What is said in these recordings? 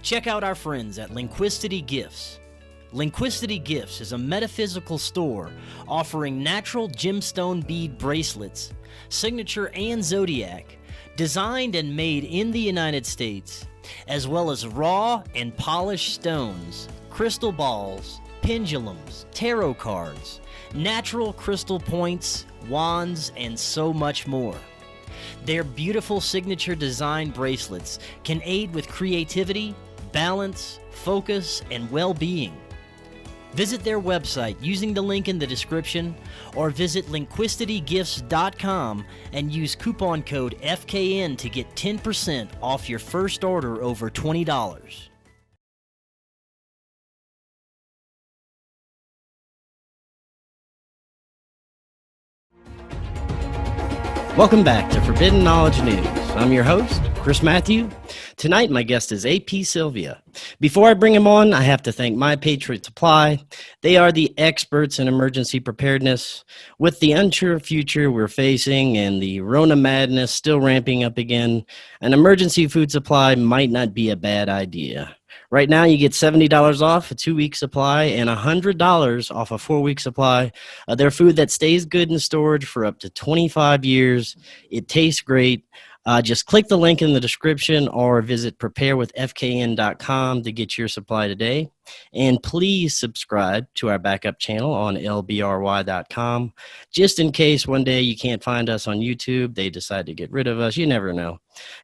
Check out our friends at Linquistity Gifts. Linquistity Gifts is a metaphysical store offering natural gemstone bead bracelets, signature and zodiac, designed and made in the United States, as well as raw and polished stones, crystal balls, pendulums, tarot cards, natural crystal points, wands, and so much more. Their beautiful signature design bracelets can aid with creativity, balance, focus, and well-being. Visit their website using the link in the description or visit linquistitygifts.com and use coupon code FKN to get 10% off your first order over $20. Welcome back to Forbidden Knowledge News. I'm your host, Chris Matthew. Tonight, my guest is AP Sylvia. Before I bring him on, I have to thank My Patriot Supply. They are the experts in emergency preparedness. With the unsure future we're facing and the Rona madness still ramping up again, an emergency food supply might not be a bad idea. Right now, you get $70 off a 2-week supply and $100 off a 4-week supply of their food that stays good in storage for up to 25 years. It tastes great. Just click the link in the description or visit preparewithfkn.com to get your supply today. And please subscribe to our backup channel on lbry.com. Just in case one day you can't find us on YouTube, they decide to get rid of us. You never know.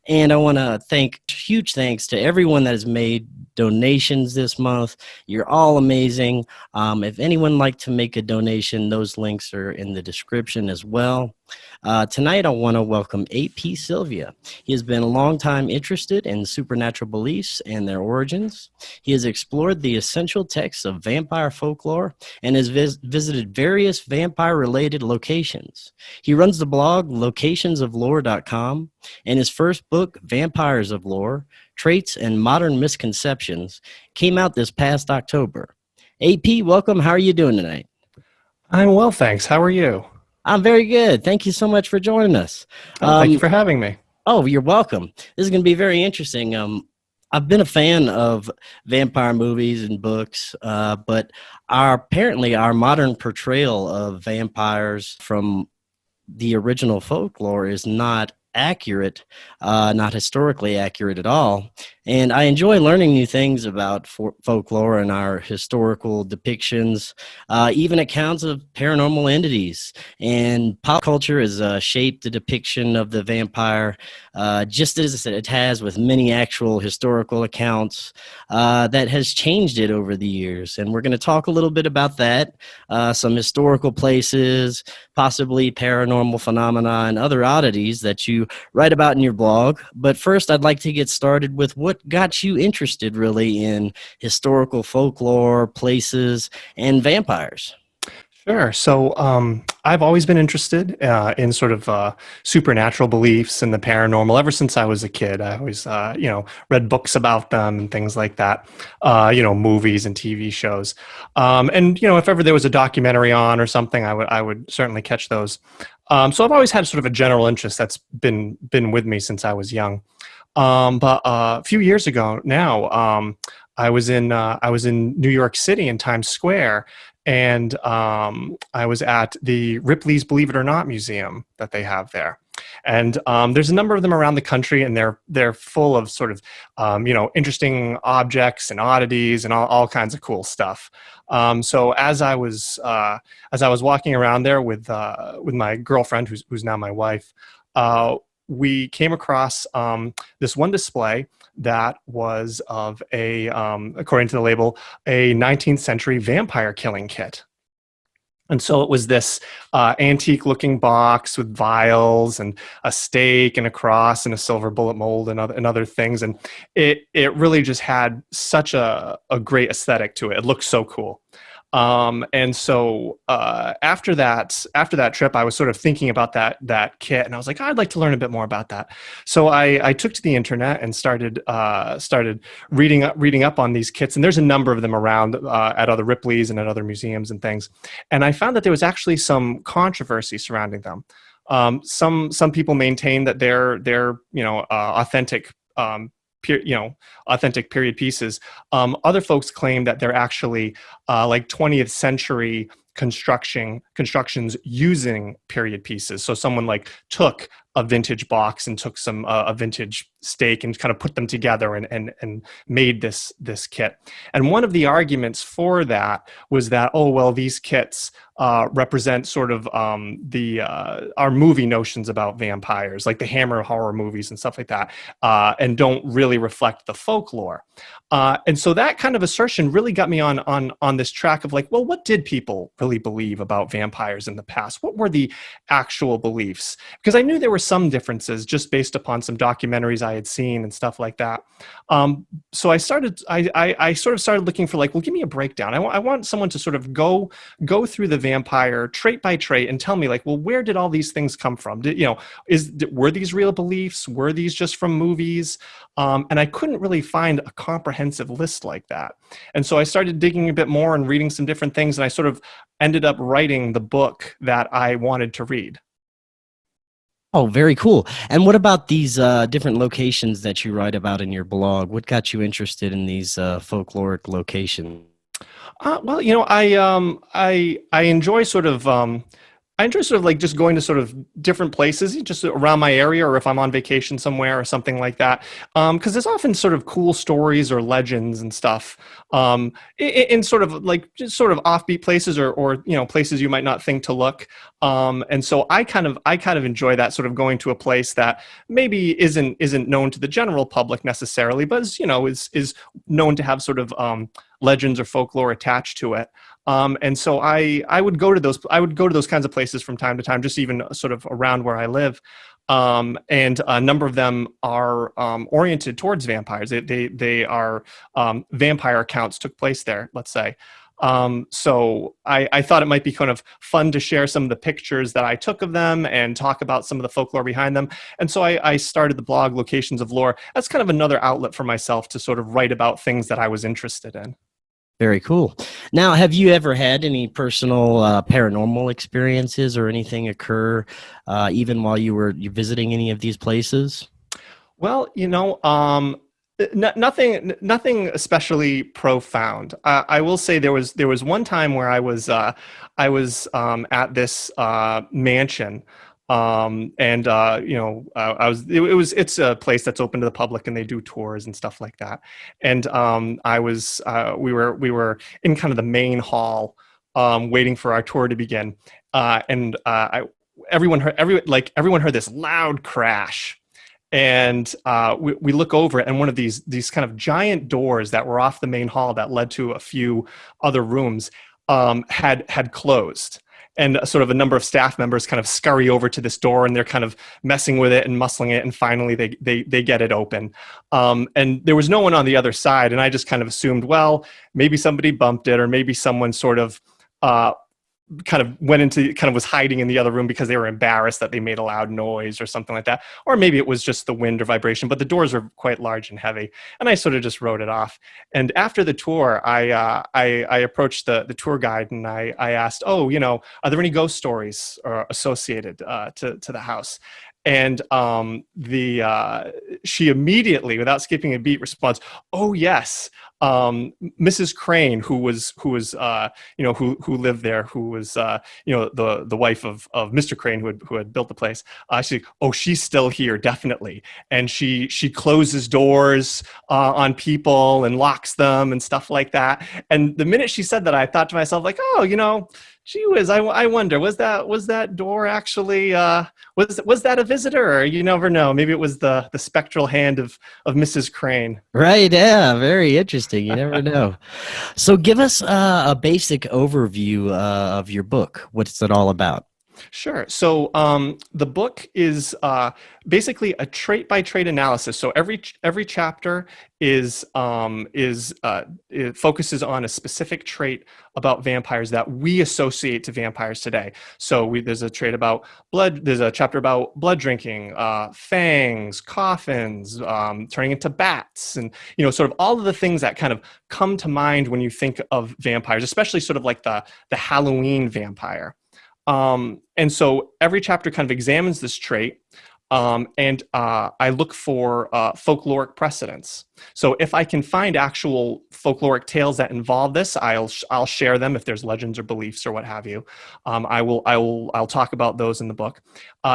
And I want to huge thanks to everyone that has made donations this month. You're all amazing. If anyone would like to make a donation, those links are in the description as well. Tonight, I want to welcome AP Sylvia. He has been a long time interested in supernatural beliefs and their origins. He has explored the essential texts of vampire folklore and has visited various vampire-related locations. He runs the blog locationsoflore.com, and his first book, Vampires of Lore, Traits and Modern Misconceptions, came out this past October. AP, welcome. How are you doing tonight? I'm well, thanks. How are you? I'm very good. Thank you so much for joining us. Thank you for having me. Oh, you're welcome. This is going to be very interesting. I've been a fan of vampire movies and books, but apparently our modern portrayal of vampires from the original folklore is not accurate, not historically accurate at all. And I enjoy learning new things about folklore and our historical depictions, even accounts of paranormal entities. And pop culture has shaped the depiction of the vampire, just as it has with many actual historical accounts that has changed it over the years. And we're going to talk a little bit about that, some historical places, possibly paranormal phenomena, and other oddities that you write about in your blog. But first, I'd like to get started with what got you interested really in historical folklore, places, and vampires. Sure. So I've always been interested in sort of supernatural beliefs and the paranormal ever since I was a kid. I always, read books about them and things like that, movies and TV shows. And if ever there was a documentary on or something, I would certainly catch those. So I've always had sort of a general interest that's been with me since I was young. But a few years ago now, I was in New York City in Times Square, and I was at the Ripley's Believe It or Not Museum that they have there. And there's a number of them around the country, and they're full of sort of interesting objects and oddities and all kinds of cool stuff. So as I was walking around there with my girlfriend, who's now my wife, we came across this one display that was of according to the label, a 19th century vampire killing kit. And so it was this antique-looking box with vials and a stake and a cross and a silver bullet mold and other things. And it really just had such a great aesthetic to it. It looked so cool. And so after that trip, I was sort of thinking about that kit, and I was like, I'd like to learn a bit more about that. So I took to the internet and started reading up on these kits, and there's a number of them around at other Ripley's and at other museums and things. And I found that there was actually some controversy surrounding them. Some people maintain that they're authentic authentic period pieces. Other folks claim that they're actually like 20th century constructions using period pieces. So someone like took a vintage box and took some a vintage stake and kind of put them together and made this kit. And one of the arguments for that was that, oh well, these kits represent sort of our movie notions about vampires, like the Hammer horror movies and stuff like that, and don't really reflect the folklore. And so that kind of assertion really got me on this track of like, well, what did people really believe about vampires in the past? What were the actual beliefs? Because I knew there were some differences just based upon some documentaries I had seen and stuff like that. So I sort of started looking for like, well, give me a breakdown. I want someone to sort of go through the vampire trait by trait and tell me like, well, where did all these things come from? Were these real beliefs? Were these just from movies? And I couldn't really find a comprehensive list like that. And so I started digging a bit more and reading some different things, and I sort of ended up writing the book that I wanted to read. Oh, very cool. And what about these different locations that you write about in your blog? What got you interested in these folkloric locations? Well, I enjoy sort of like just going to sort of different places just around my area, or if I'm on vacation somewhere or something like that. Because there's often sort of cool stories or legends and stuff in sort of like just sort of offbeat places or places you might not think to look. And so I kind of enjoy that, sort of going to a place that maybe isn't known to the general public necessarily, but is known to have sort of legends or folklore attached to it. And so I would go to those kinds of places from time to time, just even sort of around where I live. And a number of them are oriented towards vampires. They are vampire accounts took place there, let's say. So I thought it might be kind of fun to share some of the pictures that I took of them and talk about some of the folklore behind them. And so I started the blog Locations of Lore. That's kind of another outlet for myself to sort of write about things that I was interested in. Very cool. Now, have you ever had any personal paranormal experiences or anything occur even while you visiting any of these places? Well, nothing especially profound. I will say there was one time where I was at this mansion. It's a place that's open to the public and they do tours and stuff like that. And we were in kind of the main hall, waiting for our tour to begin. Everyone heard this loud crash. And we look over it, and one of these kind of giant doors that were off the main hall that led to a few other rooms had closed. And sort of a number of staff members kind of scurry over to this door, and they're kind of messing with it and muscling it, and finally they get it open. And there was no one on the other side, and I just kind of assumed, well, maybe somebody bumped it, or maybe someone sort of was hiding in the other room because they were embarrassed that they made a loud noise or something like that. Or maybe it was just the wind or vibration, but the doors were quite large and heavy. And I sort of just wrote it off. And after the tour, I approached the tour guide and I asked, are there any ghost stories associated to the house? And she immediately, without skipping a beat, responds, "Oh yes, Mrs. Crane, who lived there, who was the wife of Mr. Crane, who had built the place. She's still here, definitely, and she closes doors on people and locks them and stuff like that." And the minute she said that, I thought to myself, like, gee whiz, I wonder, was that door actually was that a visitor? Or you never know. Maybe it was the spectral hand of Mrs. Crane. Right. Yeah. Very interesting. You never know. So give us a basic overview of your book. What's it all about? Sure. So the book is basically a trait by trait analysis. So every chapter it focuses on a specific trait about vampires that we associate to vampires today. So there's a trait about blood. There's a chapter about blood drinking, fangs, coffins, turning into bats, and sort of all of the things that kind of come to mind when you think of vampires, especially sort of like the Halloween vampire. And so every chapter kind of examines this trait, And I look for folkloric precedents. So if I can find actual folkloric tales that involve this, I'll share them if there's legends or beliefs or what have you. I'll talk about those in the book.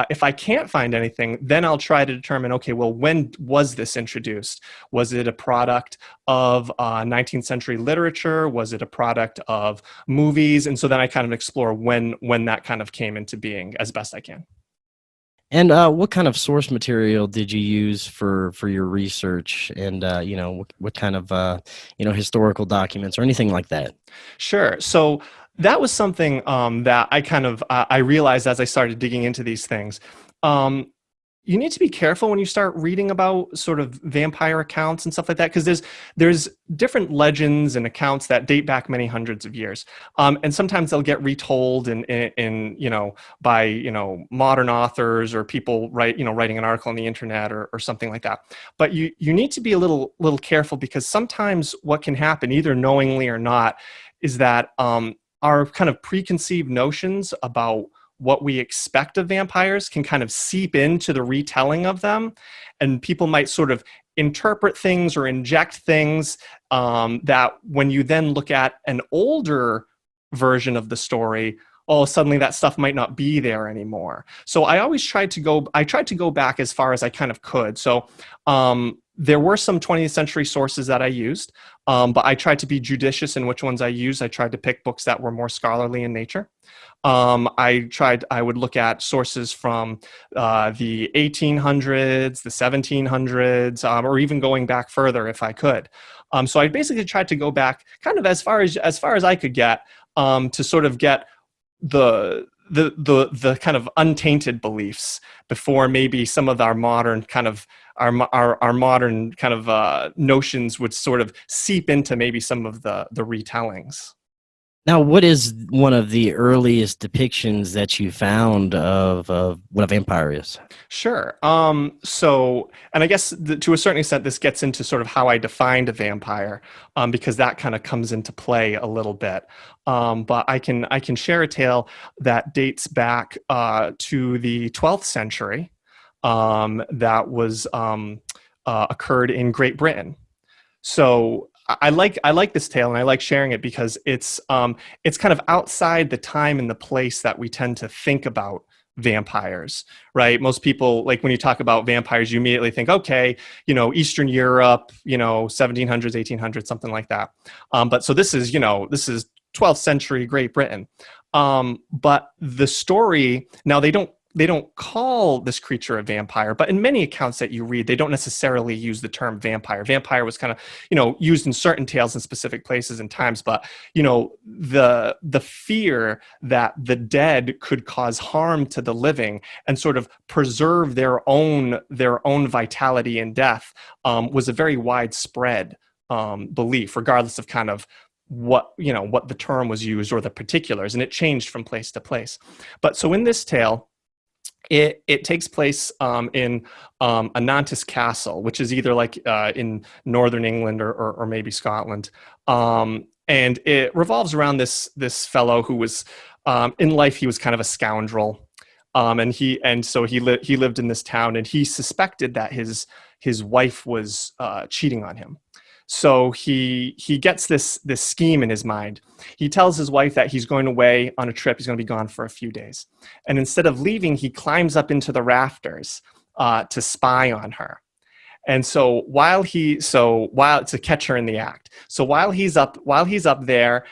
If I can't find anything, then I'll try to determine, okay, well, when was this introduced? Was it a product of 19th century literature? Was it a product of movies? And so then I kind of explore when that kind of came into being as best I can. And what kind of source material did you use for your research? And what kind of historical documents or anything like that? Sure. So that was something that I kind of I realized as I started digging into these things. You need to be careful when you start reading about sort of vampire accounts and stuff like that, because there's different legends and accounts that date back many hundreds of years, and sometimes they'll get retold in by modern authors or people writing an article on the internet or something like that. But you need to be a little careful, because sometimes what can happen, either knowingly or not, is that our kind of preconceived notions about what we expect of vampires can kind of seep into the retelling of them, and people might sort of interpret things or inject things that when you then look at an older version of the story, suddenly that stuff might not be there anymore. So I tried to go back as far as I kind of could. So there were some 20th century sources that I used, but I tried to be judicious in which ones I used. I tried to pick books that were more scholarly in nature. I would look at sources from the 1800s, the 1700s, or even going back further if I could. So I basically tried to go back kind of as far as I could get, to sort of get the kind of untainted beliefs before maybe some of our modern kind of our modern kind of notions would sort of seep into maybe some of the retellings. Now, what is one of the earliest depictions that you found of what a vampire is? Sure. So, and I guess to a certain extent, this gets into sort of how I defined a vampire, because that kind of comes into play a little bit. But I can share a tale that dates back to the 12th century, that was occurred in Great Britain. So I like this tale, and I like sharing it because it's kind of outside the time and the place that we tend to think about vampires, right? Most people, like when you talk about vampires, you immediately think, okay, Eastern Europe, 1700s, 1800s, something like that. But so this is 12th century Great Britain. But the story, now they don't call this creature a vampire, but in many accounts that you read, they don't necessarily use the term vampire. Vampire was kind of, used in certain tales in specific places and times, but, the fear that the dead could cause harm to the living and sort of preserve their own vitality in death, was a very widespread belief, regardless of kind of what the term was used or the particulars, and it changed from place to place. But so in this tale, it takes place in Anantis Castle, which is either like in northern England or maybe Scotland, and it revolves around this fellow who was in life, he was kind of a scoundrel, and so he lived in this town, and he suspected that his wife was cheating on him. So he gets this scheme in his mind. He tells his wife that he's going away on a trip. He's going to be gone for a few days. And instead of leaving, he climbs up into the rafters to spy on her. And so while to catch her in the act. So while he's up there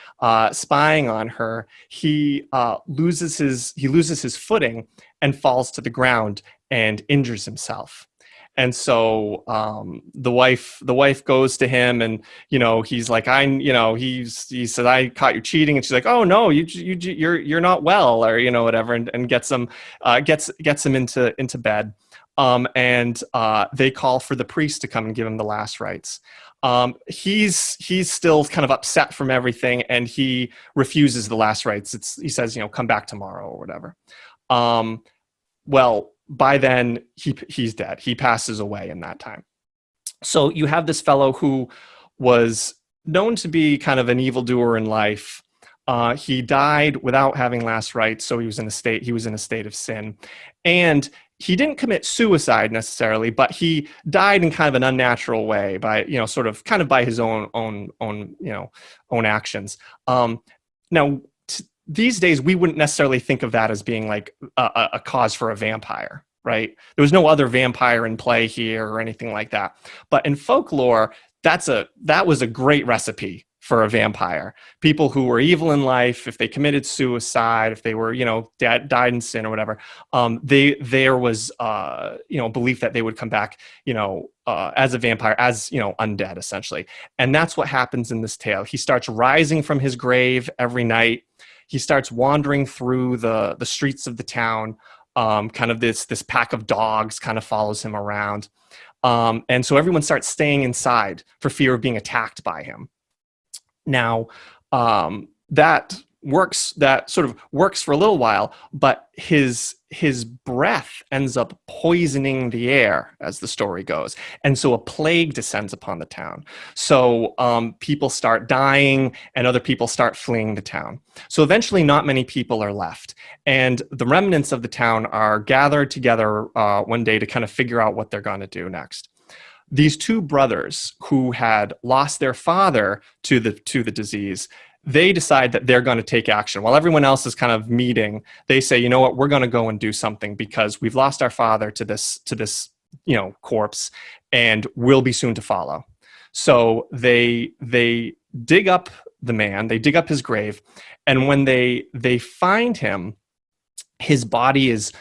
spying on her, he loses his footing and falls to the ground and injures himself. And so the wife goes to him, and he's like, he said, I caught you cheating, and she's like, oh no, you're not well, or whatever, and gets him into bed, and they call for the priest to come and give him the last rites. He's still kind of upset from everything, and he refuses the last rites. He says, come back tomorrow or whatever. Well, by then he's dead. He passes away in that time. So you have this fellow who was known to be kind of an evildoer in life. He died without having last rites, so he was in a state of sin, and he didn't commit suicide necessarily, but he died in kind of an unnatural way by, sort of kind of by his own actions. Now, these days, we wouldn't necessarily think of that as being like a cause for a vampire, right? There was no other vampire in play here or anything like that. But in folklore, that was a great recipe for a vampire. People who were evil in life, if they committed suicide, if they were, died in sin or whatever, there was, belief that they would come back, as a vampire, as, undead, essentially. And that's what happens in this tale. He starts rising from his grave every night. He starts wandering through the streets of the town. Kind of this pack of dogs kind of follows him around. And so everyone starts staying inside for fear of being attacked by him. Now, that sort of works for a little while, but his breath ends up poisoning the air, as the story goes. And so a plague descends upon the town. So people start dying and other people start fleeing the town. So eventually not many people are left. And the remnants of the town are gathered together one day to kind of figure out what they're going to do next. These two brothers who had lost their father to the disease, they decide that they're going to take action. While everyone else is kind of meeting, they say, you know what, we're going to go and do something because we've lost our father to this corpse, and we'll be soon to follow. So they dig up the man, they dig up his grave, and when they find him, his body is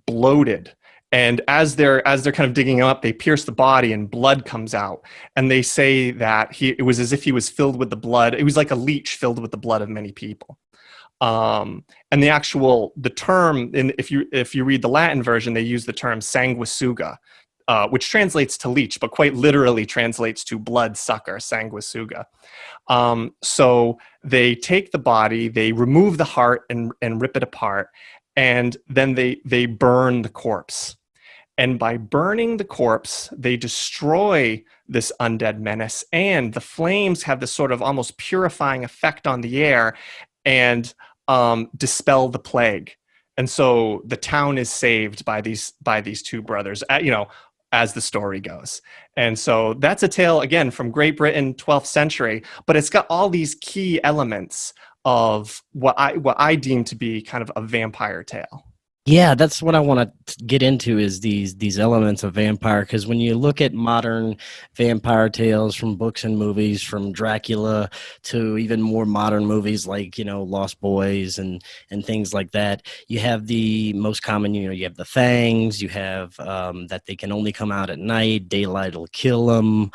bloated. And as they're kind of digging him up, they pierce the body and blood comes out. And they say that it was as if he was filled with the blood. It was like a leech filled with the blood of many people. And the term, if you read the Latin version, they use the term sanguisuga, which translates to leech, but quite literally translates to blood sucker, sanguisuga. So they take the body, they remove the heart and rip it apart. And then they burn the corpse. And by burning the corpse, they destroy this undead menace. And the flames have this sort of almost purifying effect on the air and dispel the plague. And so the town is saved by these two brothers, as the story goes. And so that's a tale, again, from Great Britain, 12th century, but it's got all these key elements of what I deem to be kind of a vampire tale. Yeah, that's what I want to get into is these elements of vampire, because when you look at modern vampire tales from books and movies, from Dracula to even more modern movies like, Lost Boys and things like that, you have the most common, you have the fangs, you have that they can only come out at night, daylight will kill them,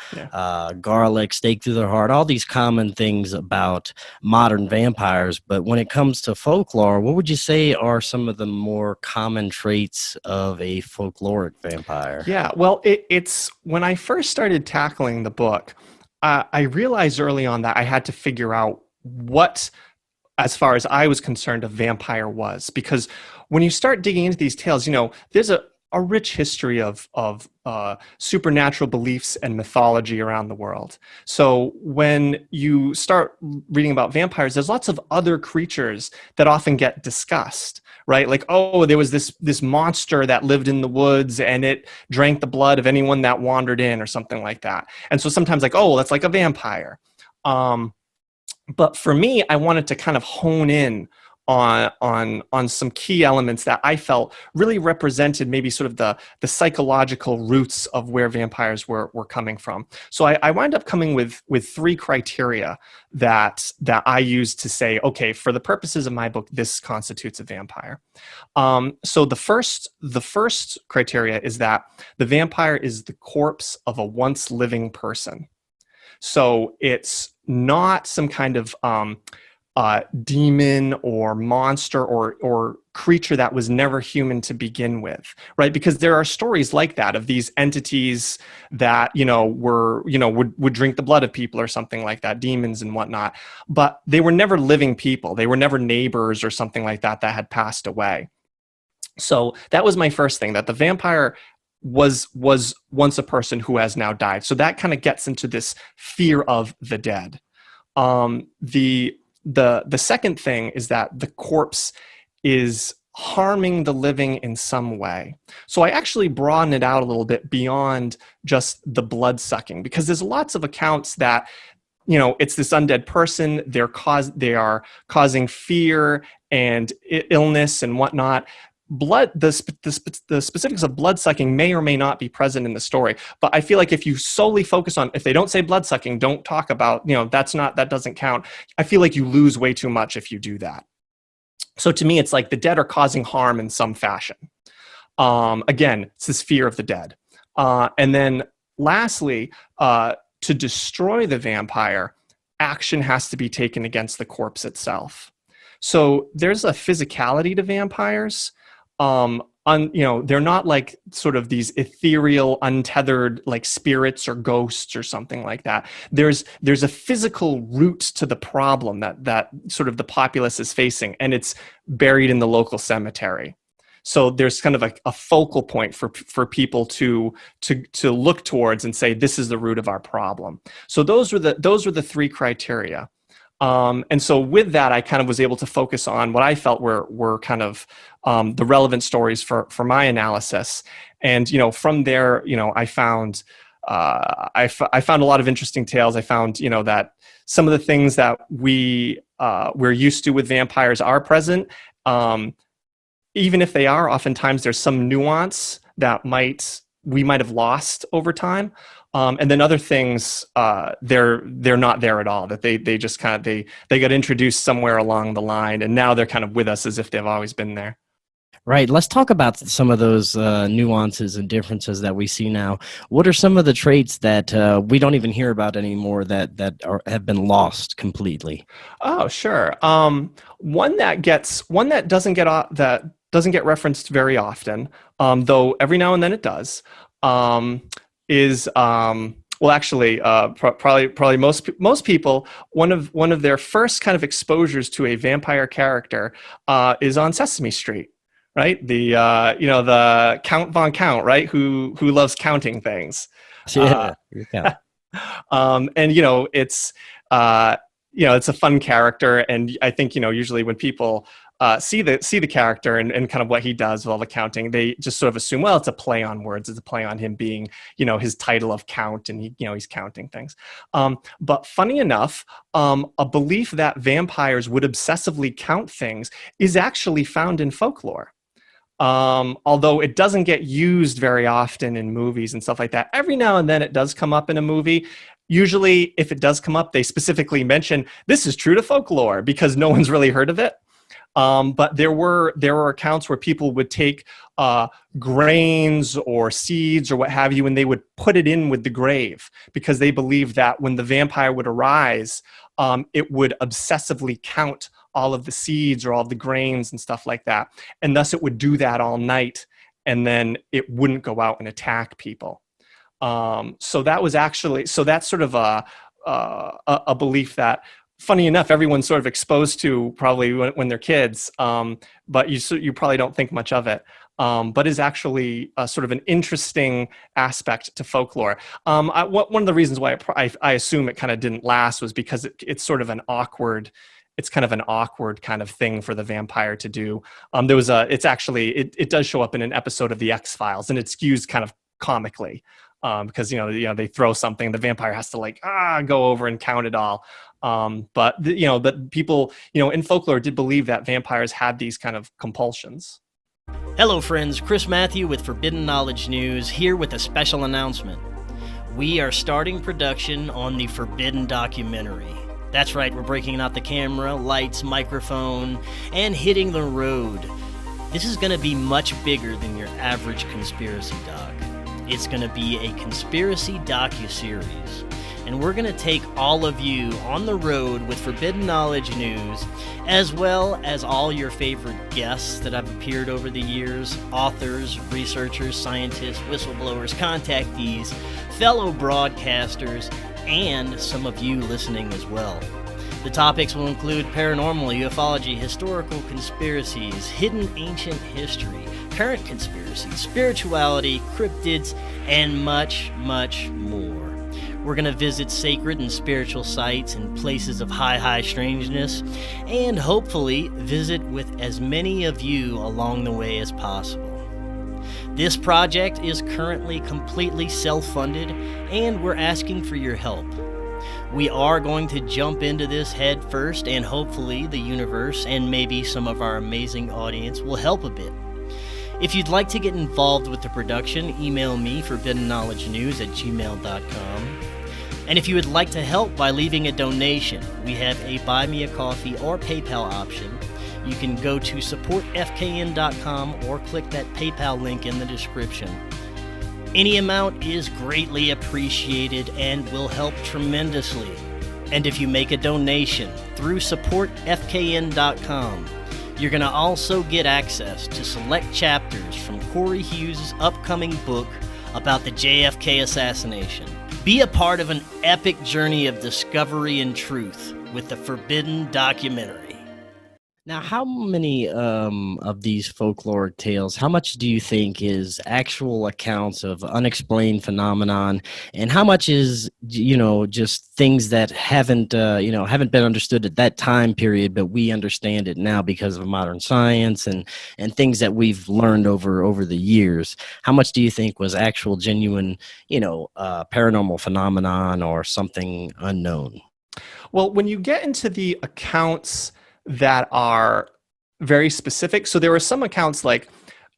garlic, stake through their heart, all these common things about modern vampires. But when it comes to folklore, what would you say are some of the more common traits of a folkloric vampire? Yeah, well, it's when I first started tackling the book, I realized early on that I had to figure out what, as far as I was concerned, a vampire was. Because when you start digging into these tales, there's a rich history of supernatural beliefs and mythology around the world. So when you start reading about vampires, there's lots of other creatures that often get discussed, right? Like, oh, there was this monster that lived in the woods and it drank the blood of anyone that wandered in or something like that. And so sometimes like, oh, that's like a vampire. But for me, I wanted to kind of hone in on some key elements that I felt really represented maybe sort of the psychological roots of where vampires were coming from. So I wound up coming with three criteria that I used to say, okay, for the purposes of my book, this constitutes a vampire. So the first criteria is that the vampire is the corpse of a once living person. So it's not some kind of demon or monster or creature that was never human to begin with, right? Because there are stories like that of these entities that would drink the blood of people or something like that, demons and whatnot, but they were never living people. They were never neighbors or something like that had passed away. So that was my first thing, that the vampire was once a person who has now died. So that kind of gets into this fear of the dead. The second thing is that the corpse is harming the living in some way. So I actually broaden it out a little bit beyond just the blood sucking, because there's lots of accounts that, you know, it's this undead person, they are causing fear and illness and whatnot. The specifics of blood sucking may or may not be present in the story, but I feel like if you solely focus on, if they don't say blood sucking, don't talk about, you know, that doesn't count. I feel like you lose way too much if you do that. So to me, it's like the dead are causing harm in some fashion. Again, it's this fear of the dead. And then lastly, to destroy the vampire, action has to be taken against the corpse itself. So there's a physicality to vampires. They're not like sort of these ethereal, untethered like spirits or ghosts or something like that. There's a physical root to the problem that sort of the populace is facing, and it's buried in the local cemetery. So there's kind of a focal point for people to look towards and say, this is the root of our problem. So those were the three criteria. And so with that, I kind of was able to focus on what I felt were kind of the relevant stories for my analysis. And, you know, from there, you know, I found a lot of interesting tales. I found, you know, that some of the things that we're used to with vampires are present. Even if they are, oftentimes there's some nuance that we might have lost over time. And then other things, they're not there at all, that they just kind of, they got introduced somewhere along the line, and now they're kind of with us as if they've always been there. Right. Let's talk about some of those nuances and differences that we see now. What are some of the traits that we don't even hear about anymore that have been lost completely? Oh, sure. One that doesn't get referenced very often, though every now and then it does. Is probably most people, one of their first kind of exposures to a vampire character is on Sesame Street, right? The Count Von Count, right? Who loves counting things. Yeah. And you know, it's a fun character, and I think, you know, usually when people see the character and kind of what he does with all the counting, they just sort of assume, well, it's a play on words. It's a play on him being, you know, his title of Count, and he's counting things. But funny enough, a belief that vampires would obsessively count things is actually found in folklore. Although it doesn't get used very often in movies and stuff like that. Every now and then it does come up in a movie. Usually, if it does come up, they specifically mention this is true to folklore because no one's really heard of it. But there were accounts where people would take grains or seeds or what have you, and they would put it in with the grave because they believed that when the vampire would arise, it would obsessively count all of the seeds or all of the grains and stuff like that. And thus it would do that all night, and then it wouldn't go out and attack people. So that's sort of a belief that, funny enough, everyone's sort of exposed to probably when they're kids, but you probably don't think much of it, but is actually sort of an interesting aspect to folklore. One of the reasons why I assume it kind of didn't last was because it's sort of an awkward, it's kind of an awkward kind of thing for the vampire to do. It does show up in an episode of The X-Files, and it's used kind of comically. Because they throw something, the vampire has to go over and count it all. But people in folklore did believe that vampires had these kind of compulsions. Hello friends, Chris Matthew with Forbidden Knowledge News, here with a special announcement. We are starting production on the Forbidden documentary. That's right, we're breaking out the camera, lights, microphone, and hitting the road. This is going to be much bigger than your average conspiracy doc. It's going to be a conspiracy docu-series, and we're going to take all of you on the road with Forbidden Knowledge News, as well as all your favorite guests that have appeared over the years, authors, researchers, scientists, whistleblowers, contactees, fellow broadcasters, and some of you listening as well. The topics will include paranormal, ufology, historical conspiracies, hidden ancient history, current conspiracies, spirituality, cryptids, and much, much more. We're going to visit sacred and spiritual sites and places of high strangeness, and hopefully visit with as many of you along the way as possible. This project is currently completely self-funded, and we're asking for your help. We are going to jump into this head first, and hopefully the universe and maybe some of our amazing audience will help a bit. If you'd like to get involved with the production, email me, forbiddenknowledgenews@gmail.com. And if you would like to help by leaving a donation, we have a Buy Me a Coffee or PayPal option. You can go to supportfkn.com or click that PayPal link in the description. Any amount is greatly appreciated and will help tremendously. And if you make a donation through supportfkn.com, you're going to also get access to select chapters from Cory Hughes' upcoming book about the JFK assassination. Be a part of an epic journey of discovery and truth with the Forbidden documentary. Now, how many of these folklore tales, how much do you think is actual accounts of unexplained phenomenon, and how much is, just things that haven't been understood at that time period, but we understand it now because of modern science and things that we've learned over the years? How much do you think was actual, genuine, paranormal phenomenon or something unknown? Well, when you get into the accounts that are very specific, so there were some accounts like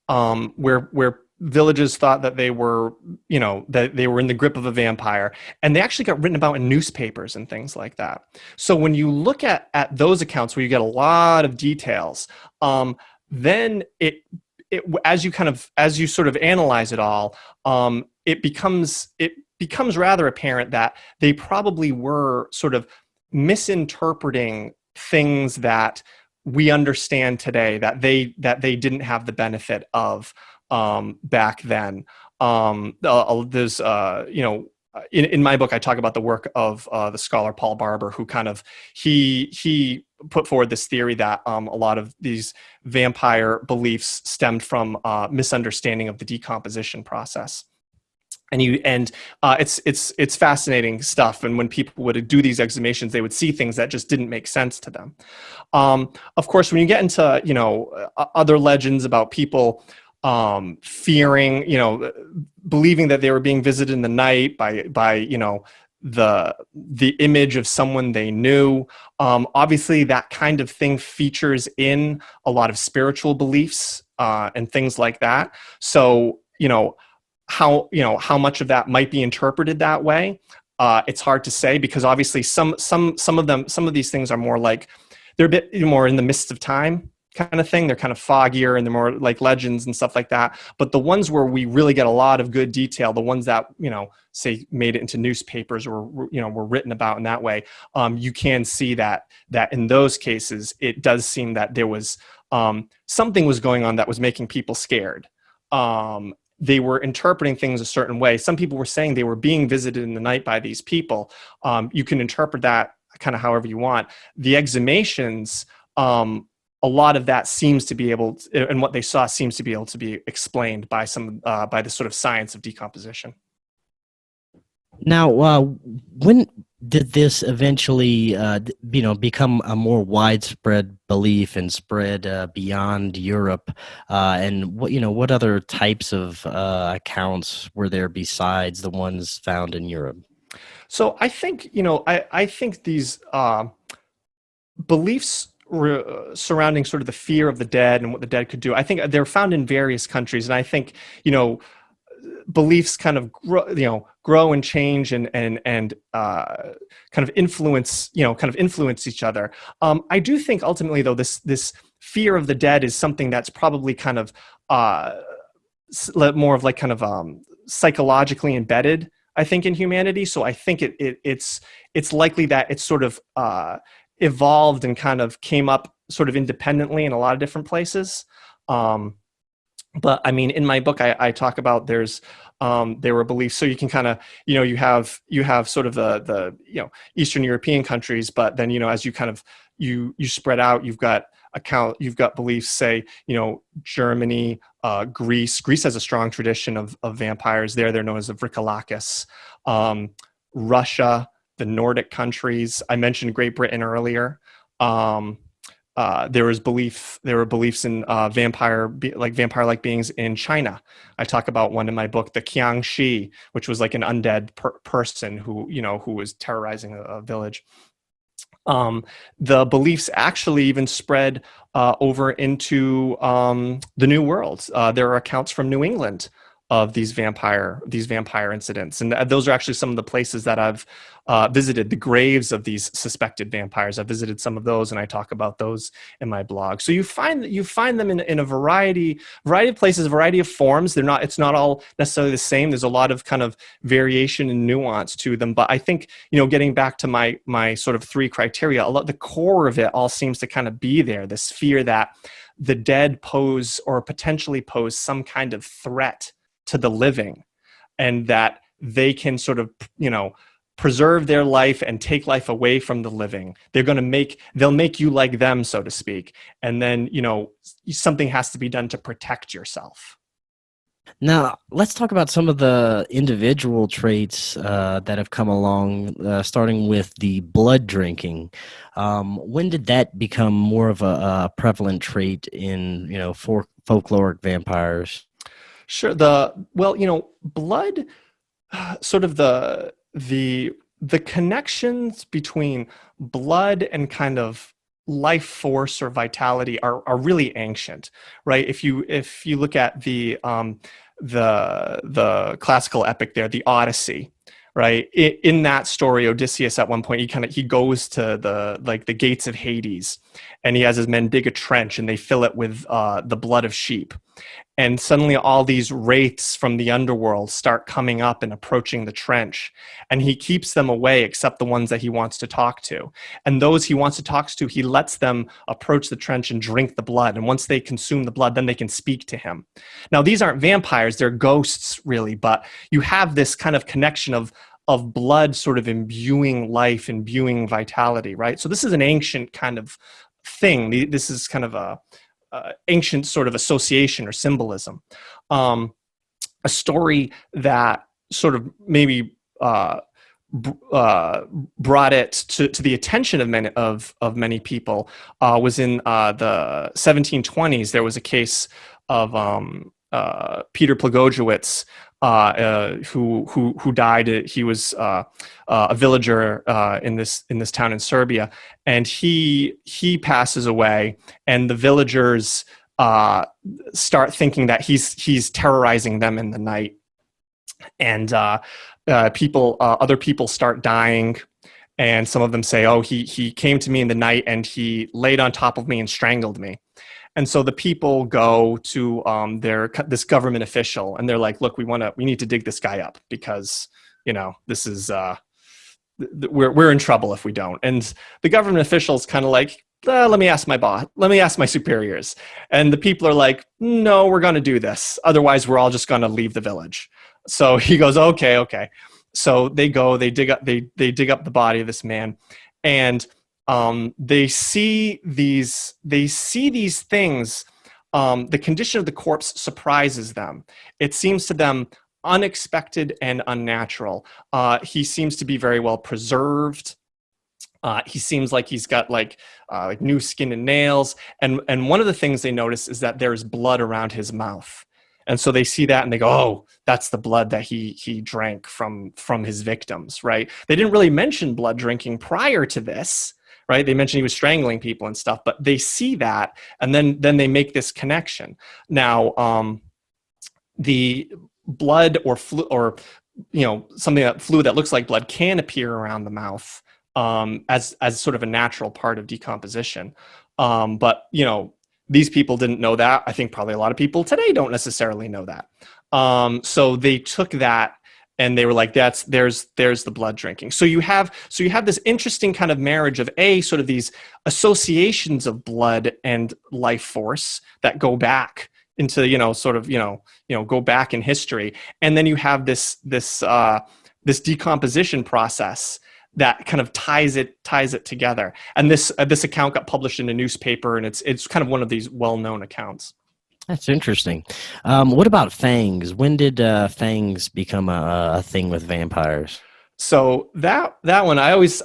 where villages thought that they were, that they were in the grip of a vampire, and they actually got written about in newspapers and things like that. So when you look at those accounts where you get a lot of details, then as you sort of analyze it all, it becomes rather apparent that they probably were sort of misinterpreting things that we understand today that they didn't have the benefit of back then. There's in my book I talk about the work of the scholar Paul Barber, who kind of he put forward this theory that a lot of these vampire beliefs stemmed from misunderstanding of the decomposition process. And it's fascinating stuff. And when people would do these exhumations, they would see things that just didn't make sense to them. Of course, when you get into other legends about people fearing, believing that they were being visited in the night by the image of someone they knew, obviously that kind of thing features in a lot of spiritual beliefs and things like that. So how much of that might be interpreted that way, it's hard to say, because obviously some of these things are more like they're a bit more in the mists of time kind of thing. They're kind of foggier and they're more like legends and stuff like that. But the ones where we really get a lot of good detail, the ones that say made it into newspapers or were written about in that way, you can see that in those cases it does seem that there was something was going on that was making people scared. They were interpreting things a certain way. Some people were saying they were being visited in the night by these people. You can interpret that kind of however you want. The exhumations, a lot of that seems to be able to, and what they saw seems to be able to be explained by by the sort of science of decomposition. Now, when did this eventually, become a more widespread belief and spread beyond Europe? And what other types of accounts were there besides the ones found in Europe? So I think I think these beliefs surrounding sort of the fear of the dead and what the dead could do, I think they're found in various countries, and I think beliefs kind of grow and change and kind of influence each other. I do think ultimately though this fear of the dead is something that's probably kind of more of like kind of psychologically embedded, I think, in humanity. So I think it's likely that it's sort of evolved and kind of came up sort of independently in a lot of different places. But I mean, in my book, I talk about there were beliefs. So you can kind of, you have sort of the Eastern European countries, but then, as you kind of, you spread out, you've got beliefs, say, Germany, Greece. Greece has a strong tradition of vampires there. They're known as the Vrikalakas. Russia, the Nordic countries. I mentioned Great Britain earlier. There were beliefs in vampire-like beings in China. I talk about one in my book, the Qiangxi, which was like an undead person who was terrorizing a village. The beliefs actually even spread over into the New World. There are accounts from New England of these vampire incidents, and those are actually some of the places that I've visited, the graves of these suspected vampires. I've visited some of those, and I talk about those in my blog. So you find them in a variety of places, a variety of forms. It's not all necessarily the same. There's a lot of kind of variation and nuance to them. But I think, getting back to my sort of three criteria, the core of it all seems to kind of be there. This fear that the dead pose or potentially pose some kind of threat to the living, and that they can sort of, preserve their life and take life away from the living. They'll make you like them, so to speak. And then, something has to be done to protect yourself. Now, let's talk about some of the individual traits that have come along, starting with the blood drinking. When did that become more of a prevalent trait in, folkloric vampires? Sure. Blood, sort of the connections between blood and kind of life force or vitality are really ancient, right? If you look at the classical epic there, the Odyssey, right? In that story, Odysseus at one point he goes to the gates of Hades, and he has his men dig a trench and they fill it with the blood of sheep. And suddenly all these wraiths from the underworld start coming up and approaching the trench. And he keeps them away except the ones that he wants to talk to. And those he wants to talk to, he lets them approach the trench and drink the blood. And once they consume the blood, then they can speak to him. Now, these aren't vampires, they're ghosts really, but you have this kind of connection of blood sort of imbuing life, imbuing vitality, right? So this is an ancient kind of thing. This is kind of a ancient sort of association or symbolism. A story that sort of maybe brought it to the attention of many people was in the 1720s. There was a case of Peter Plagojewicz, who died. He was a villager in this town in Serbia, and he passes away, and the villagers start thinking that he's terrorizing them in the night, and other people start dying. And some of them say, "Oh, he came to me in the night and he laid on top of me and strangled me." And so the people go to this government official, and they're like, "Look, we need to dig this guy up because this is we're in trouble if we don't." And the government official's kind of like, "Let me ask my boss. Let me ask my superiors." And the people are like, "No, we're going to do this. Otherwise, we're all just going to leave the village." So he goes, "Okay." So they go. They dig up the body of this man, and they see these things. The condition of the corpse surprises them. It seems to them unexpected and unnatural. He seems to be very well preserved. He seems like he's got like new skin and nails. And one of the things they notice is that there's blood around his mouth. And so they see that and they go, "Oh, that's the blood that he drank from his victims," right? They didn't really mention blood drinking prior to this, right? They mentioned he was strangling people and stuff, but they see that, and then they make this connection. Now, the blood or something fluid that looks like blood can appear around the mouth as sort of a natural part of decomposition. But these people didn't know that. I think probably a lot of people today don't necessarily know that. So they took that and they were like, there's the blood drinking. So you have this interesting kind of marriage of sort of these associations of blood and life force that go back into, go back in history. And then you have this decomposition process that kind of ties it together. And this account got published in a newspaper, and it's kind of one of these well-known accounts. That's interesting. What about fangs? When did fangs become a thing with vampires? So that one, I always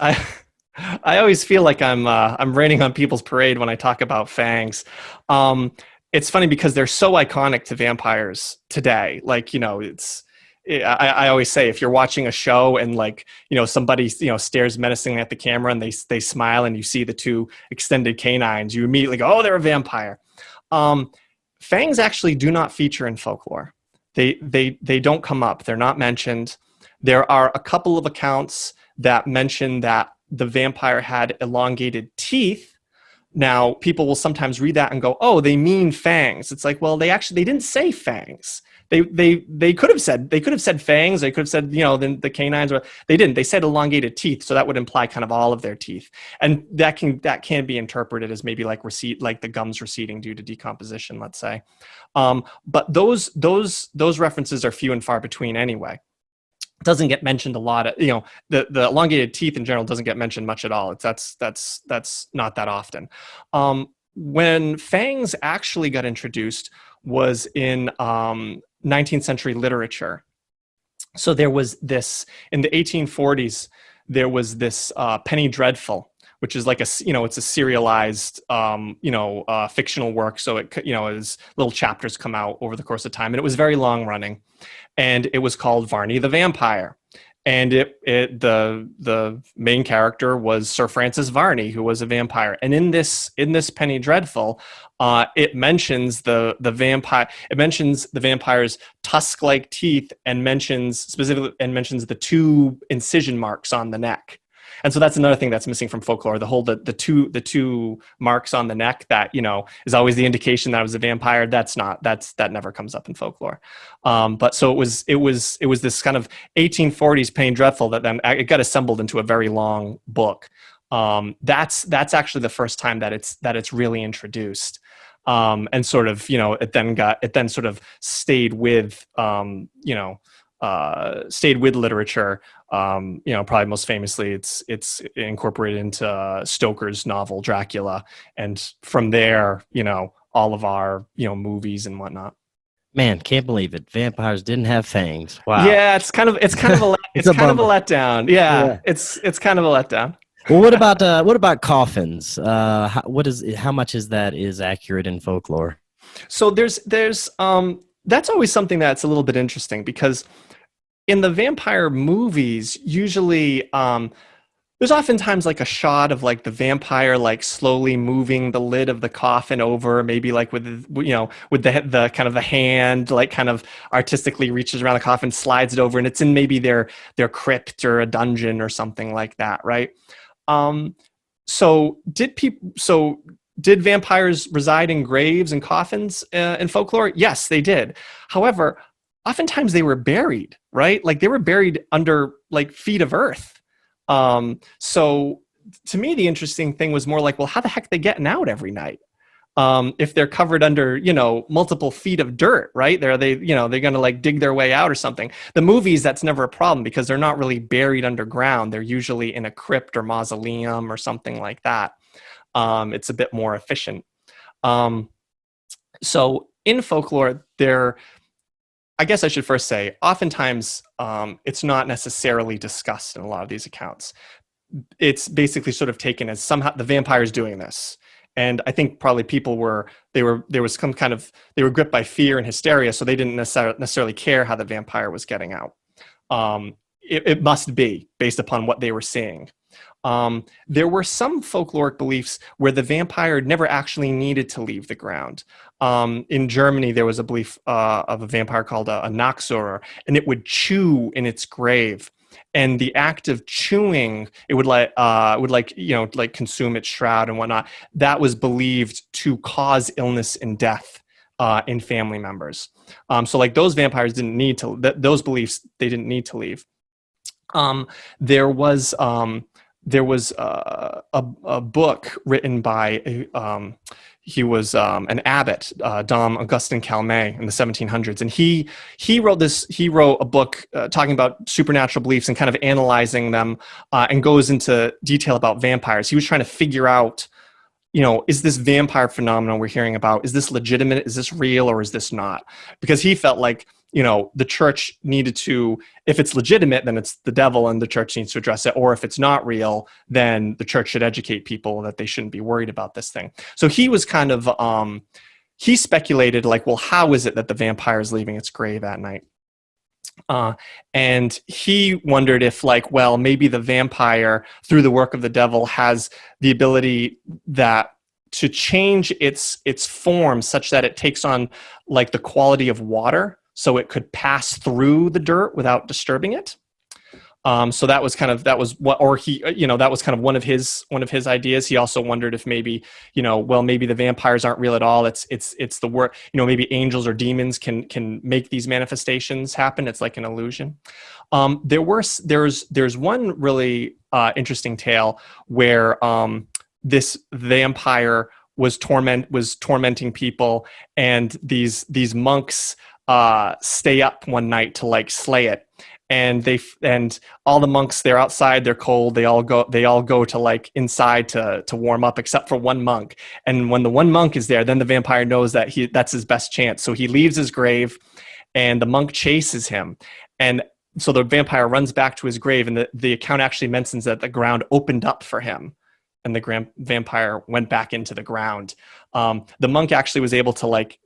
feel like I'm raining on people's parade when I talk about fangs. It's funny because they're so iconic to vampires today. Like, I always say, if you're watching a show and, like, somebody, stares menacingly at the camera and they smile and you see the two extended canines, you immediately go, oh, they're a vampire. Fangs actually do not feature in folklore. They don't come up. They're not mentioned. There are a couple of accounts that mention that the vampire had elongated teeth. Now, people will sometimes read that and go, oh, they mean fangs. It's like, well, they didn't say fangs. They could have said fangs. They could have said, the canines. Or they didn't. They said elongated teeth, so that would imply kind of all of their teeth, and that can be interpreted as maybe like the gums receding due to decomposition, let's say. But those references are few and far between anyway. Doesn't get mentioned a lot. The elongated teeth in general doesn't get mentioned much at all. That's not that often. When fangs actually got introduced was in 19th century literature. So there was this, in the 1840s, there was this Penny Dreadful, which is like it's a serialized, fictional work. So as little chapters come out over the course of time, and it was very long running, and it was called Varney the Vampire. And the main character was Sir Francis Varney, who was a vampire. And in this Penny Dreadful, it mentions the vampire. It mentions the vampire's tusk-like teeth, and mentions the two incision marks on the neck. And so that's another thing that's missing from folklore. The two marks on the neck that, is always the indication that it was a vampire. That never comes up in folklore. But so it was this kind of 1840s Penny Dreadful that then it got assembled into a very long book. That's actually the first time that it's really introduced. And sort of, it then sort of stayed with literature. Probably most famously, it's incorporated into Stoker's novel Dracula, and from there, all of our movies and whatnot. Man, can't believe it! Vampires didn't have fangs. Wow. Yeah, it's kind of a letdown. Yeah. It's kind of a letdown. Well, what about coffins? How much is that is accurate in folklore? So there's that's always something that's a little bit interesting, because in the vampire movies, usually there's oftentimes like a shot of like the vampire like slowly moving the lid of the coffin over, maybe like with the kind of the hand like kind of artistically reaches around the coffin, slides it over, and it's in maybe their crypt or a dungeon or something like that, right? So did vampires reside in graves and coffins in folklore? Yes, they did. However, oftentimes they were buried, right? Like they were buried under like feet of earth. So to me, the interesting thing was more like, well, how the heck are they getting out every night? If they're covered under, multiple feet of dirt, right? They're going to like dig their way out or something. The movies, that's never a problem because they're not really buried underground. They're usually in a crypt or mausoleum or something like that. It's a bit more efficient. So in folklore, I guess I should first say, oftentimes it's not necessarily discussed in a lot of these accounts. It's basically sort of taken as somehow the vampire's doing this. And I think probably people were gripped by fear and hysteria, so they didn't necessarily care how the vampire was getting out. It must be based upon what they were seeing. There were some folkloric beliefs where the vampire never actually needed to leave the ground. In Germany, there was a belief of a vampire called a Naxor, and it would chew in its grave. And the act of chewing, it would consume its shroud and whatnot. That was believed to cause illness and death in family members. So like those vampires didn't need to, those beliefs, they didn't need to leave. There was a book written by he was an abbot, Dom Augustin Calmet, in the 1700s, and he wrote a book talking about supernatural beliefs and kind of analyzing them, and goes into detail about vampires. He was trying to figure out, is this vampire phenomenon we're hearing about, is this legitimate, is this real, or is this not? Because he felt like the church needed to, if it's legitimate, then it's the devil and the church needs to address it. Or if it's not real, then the church should educate people that they shouldn't be worried about this thing. So he was kind of, he speculated like, well, how is it that the vampire is leaving its grave at night? And he wondered if like, well, maybe the vampire through the work of the devil has the ability to change its form such that it takes on like the quality of water, so it could pass through the dirt without disturbing it. So that was kind of one of his ideas. He also wondered if maybe, maybe the vampires aren't real at all. It's the work, maybe angels or demons can make these manifestations happen. It's like an illusion. There's one really interesting tale where this vampire was tormenting people, and these monks stay up one night to like slay it. And all the monks, they're outside, they're cold. They all go to like inside to warm up, except for one monk. And when the one monk is there, then the vampire knows that that's his best chance. So he leaves his grave, and the monk chases him. And so the vampire runs back to his grave, and the account actually mentions that the ground opened up for him, and the vampire went back into the ground. The monk actually was able to like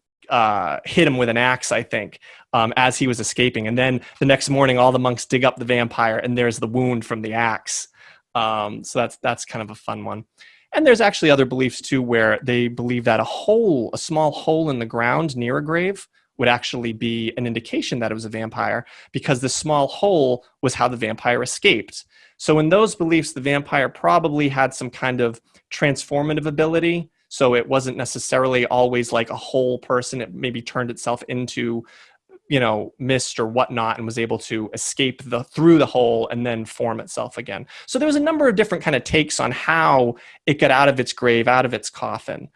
hit him with an axe, I think, as he was escaping. And then the next morning, all the monks dig up the vampire, and there's the wound from the axe. So that's kind of a fun one. And there's actually other beliefs too, where they believe that a small hole in the ground near a grave would actually be an indication that it was a vampire, because the small hole was how the vampire escaped. So in those beliefs, the vampire probably had some kind of transformative ability. So it wasn't necessarily always like a whole person. It maybe turned itself into, mist or whatnot, and was able to escape through the hole and then form itself again. So there was a number of different kind of takes on how it got out of its grave, out of its coffin,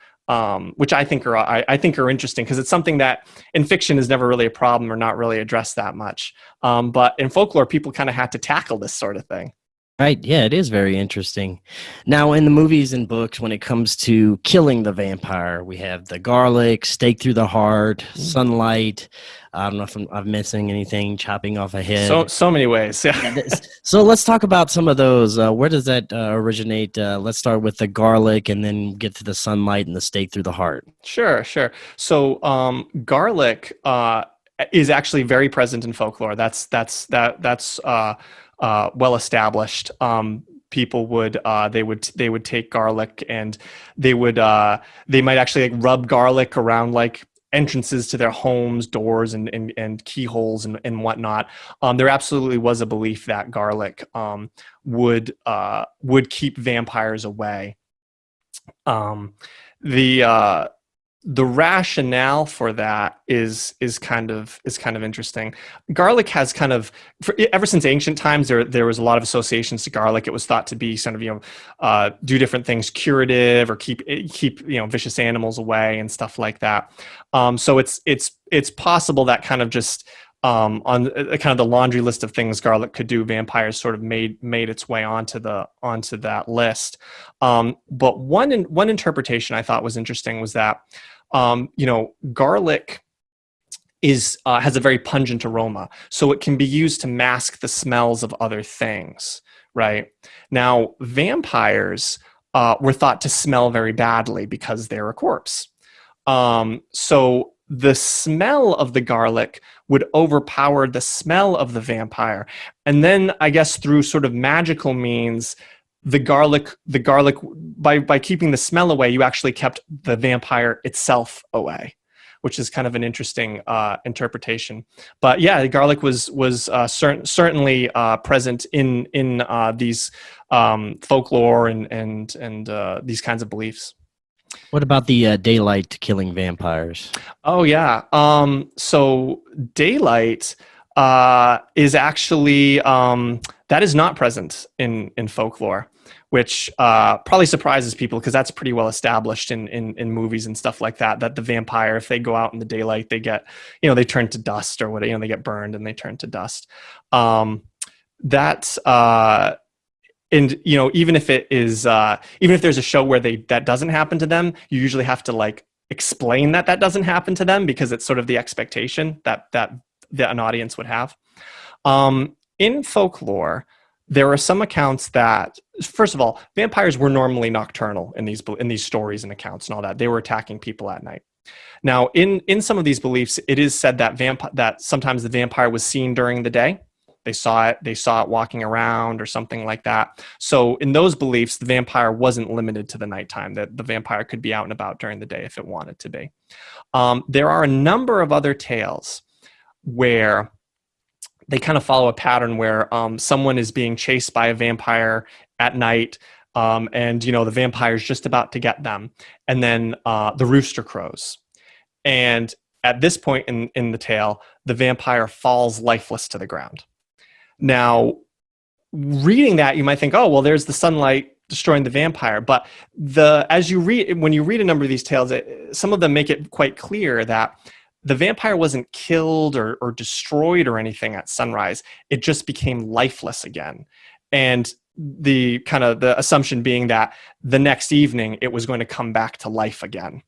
which I think are interesting, because it's something that in fiction is never really a problem or not really addressed that much. But in folklore, people kind of had to tackle this sort of thing. Right. Yeah, it is very interesting. Now, in the movies and books, when it comes to killing the vampire, we have the garlic, stake through the heart, sunlight. I don't know if I'm missing anything, chopping off a head. So many ways. Yeah. So let's talk about some of those. Where does that originate? Let's start with the garlic and then get to the sunlight and the stake through the heart. Sure. So garlic is actually very present in folklore. That's well established. People would take garlic, and they might actually like rub garlic around like entrances to their homes, doors, and keyholes and whatnot. There absolutely was a belief that garlic would keep vampires away. The rationale for that is kind of interesting. Garlic has kind of, ever since ancient times, there was a lot of associations to garlic. It was thought to be sort of do different things, curative, or keep vicious animals away and stuff like that. So it's possible that kind of just on kind of the laundry list of things garlic could do, vampires sort of made its way onto that list. But one interpretation I thought was interesting was that garlic has a very pungent aroma, so it can be used to mask the smells of other things. Right now, vampires were thought to smell very badly because they're a corpse. So the smell of the garlic would overpower the smell of the vampire. And then I guess through sort of magical means, the garlic by keeping the smell away, you actually kept the vampire itself away, which is kind of an interesting interpretation. But yeah, the garlic was certainly present in these folklore and these kinds of beliefs. What about the daylight killing vampires? Oh yeah. So daylight is actually that is not present in folklore, which probably surprises people, because that's pretty well established in movies and stuff like that. That the vampire, if they go out in the daylight, they get they turn to dust or whatever. They get burned and they turn to dust. That's and even if it is even if there's a show where that doesn't happen to them, you usually have to like explain that doesn't happen to them, because it's sort of the expectation that that an audience would have. In folklore, there are some accounts that, first of all, vampires were normally nocturnal in these stories and accounts and all that. They were attacking people at night. Now, in some of these beliefs, it is said that sometimes the vampire was seen during the day. They saw it walking around or something like that. So in those beliefs, the vampire wasn't limited to the nighttime, that the vampire could be out and about during the day if it wanted to be. There are a number of other tales where they kind of follow a pattern where someone is being chased by a vampire at night, and the vampire is just about to get them, and then the rooster crows. And at this point in the tale, the vampire falls lifeless to the ground. Now, reading that, you might think, oh, well, there's the sunlight destroying the vampire. But when you read a number of these tales, some of them make it quite clear that the vampire wasn't killed or destroyed or anything at sunrise. It just became lifeless again. And the assumption being that the next evening it was going to come back to life again.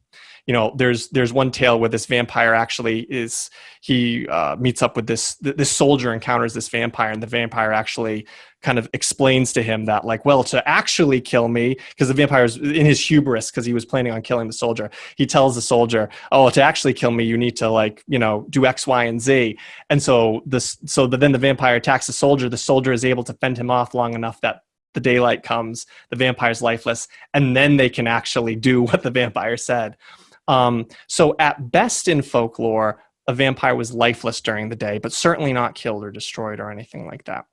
There's one tale where this vampire actually meets up with this soldier, encounters this vampire, and the vampire actually kind of explains to him that, like, well, to actually kill me, because the vampire's in his hubris, because he was planning on killing the soldier, he tells the soldier, oh, to actually kill me, you need to do X, Y, and Z. And so then the vampire attacks the soldier is able to fend him off long enough that the daylight comes, the vampire's lifeless, and then they can actually do what the vampire said. So at best in folklore, a vampire was lifeless during the day, but certainly not killed or destroyed or anything like that.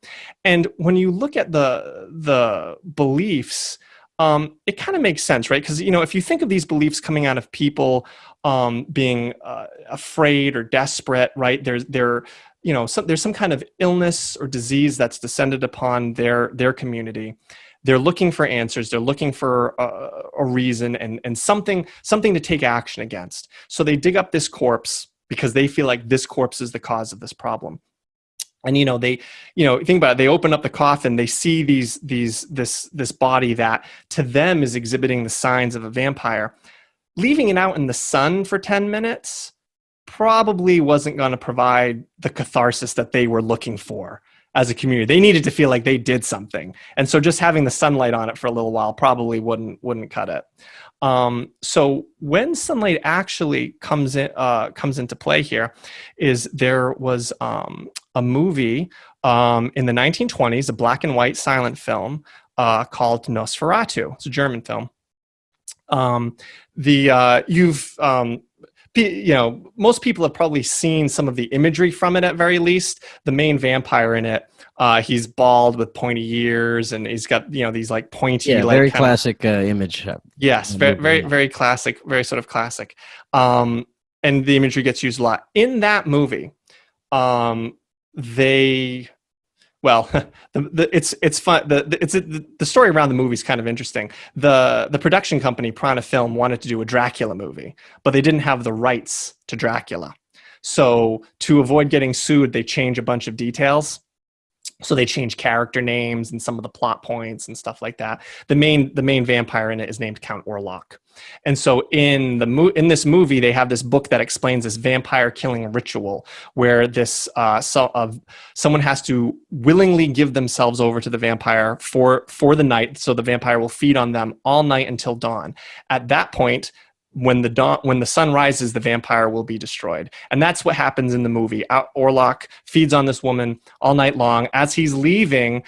And when you look at the beliefs, it kind of makes sense, right? Because, if you think of these beliefs coming out of people being afraid or desperate, right? There's some kind of illness or disease that's descended upon their community. They're looking for answers. They're looking for a reason and something to take action against. So they dig up this corpse because they feel like this corpse is the cause of this problem. And think about it. They open up the coffin. They see this body that to them is exhibiting the signs of a vampire. Leaving it out in the sun for 10 minutes probably wasn't going to provide the catharsis that they were looking for. As a community, they needed to feel like they did something, and so just having the sunlight on it for a little while probably wouldn't cut it. So when sunlight actually comes into play here, is there was a movie in the 1920s, a black and white silent film called Nosferatu. It's a German film. Most people have probably seen some of the imagery from it at very least. The main vampire in it, he's bald with pointy ears, and he's got these like pointy, very classic image. Yes, very very classic, very sort of classic. And the imagery gets used a lot in that movie. It's fun. The story around the movie is kind of interesting. The production company Prana Film wanted to do a Dracula movie, but they didn't have the rights to Dracula. So to avoid getting sued, they change a bunch of details. So they change character names and some of the plot points and stuff like that. The main vampire in it is named Count Orlok. And so in this movie, they have this book that explains this vampire killing ritual where this someone has to willingly give themselves over to the vampire for the night. So the vampire will feed on them all night until dawn. At that point, when the sun rises, the vampire will be destroyed. And that's what happens in the movie. Orlok feeds on this woman all night long. As he's leaving,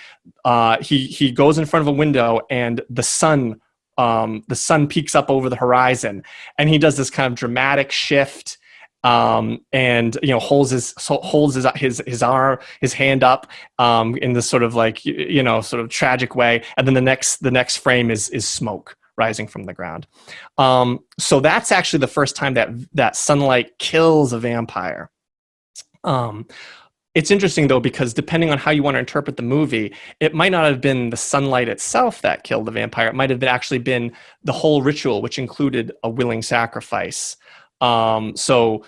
he goes in front of a window, and the sun peeks up over the horizon, and he does this kind of dramatic shift, and holds his arm, his hand up, in this sort of like sort of tragic way, and then the next frame is smoke rising from the ground. So that's actually the first time that sunlight kills a vampire. It's interesting, though, because depending on how you want to interpret the movie, it might not have been the sunlight itself that killed the vampire. It might have actually been the whole ritual, which included a willing sacrifice. So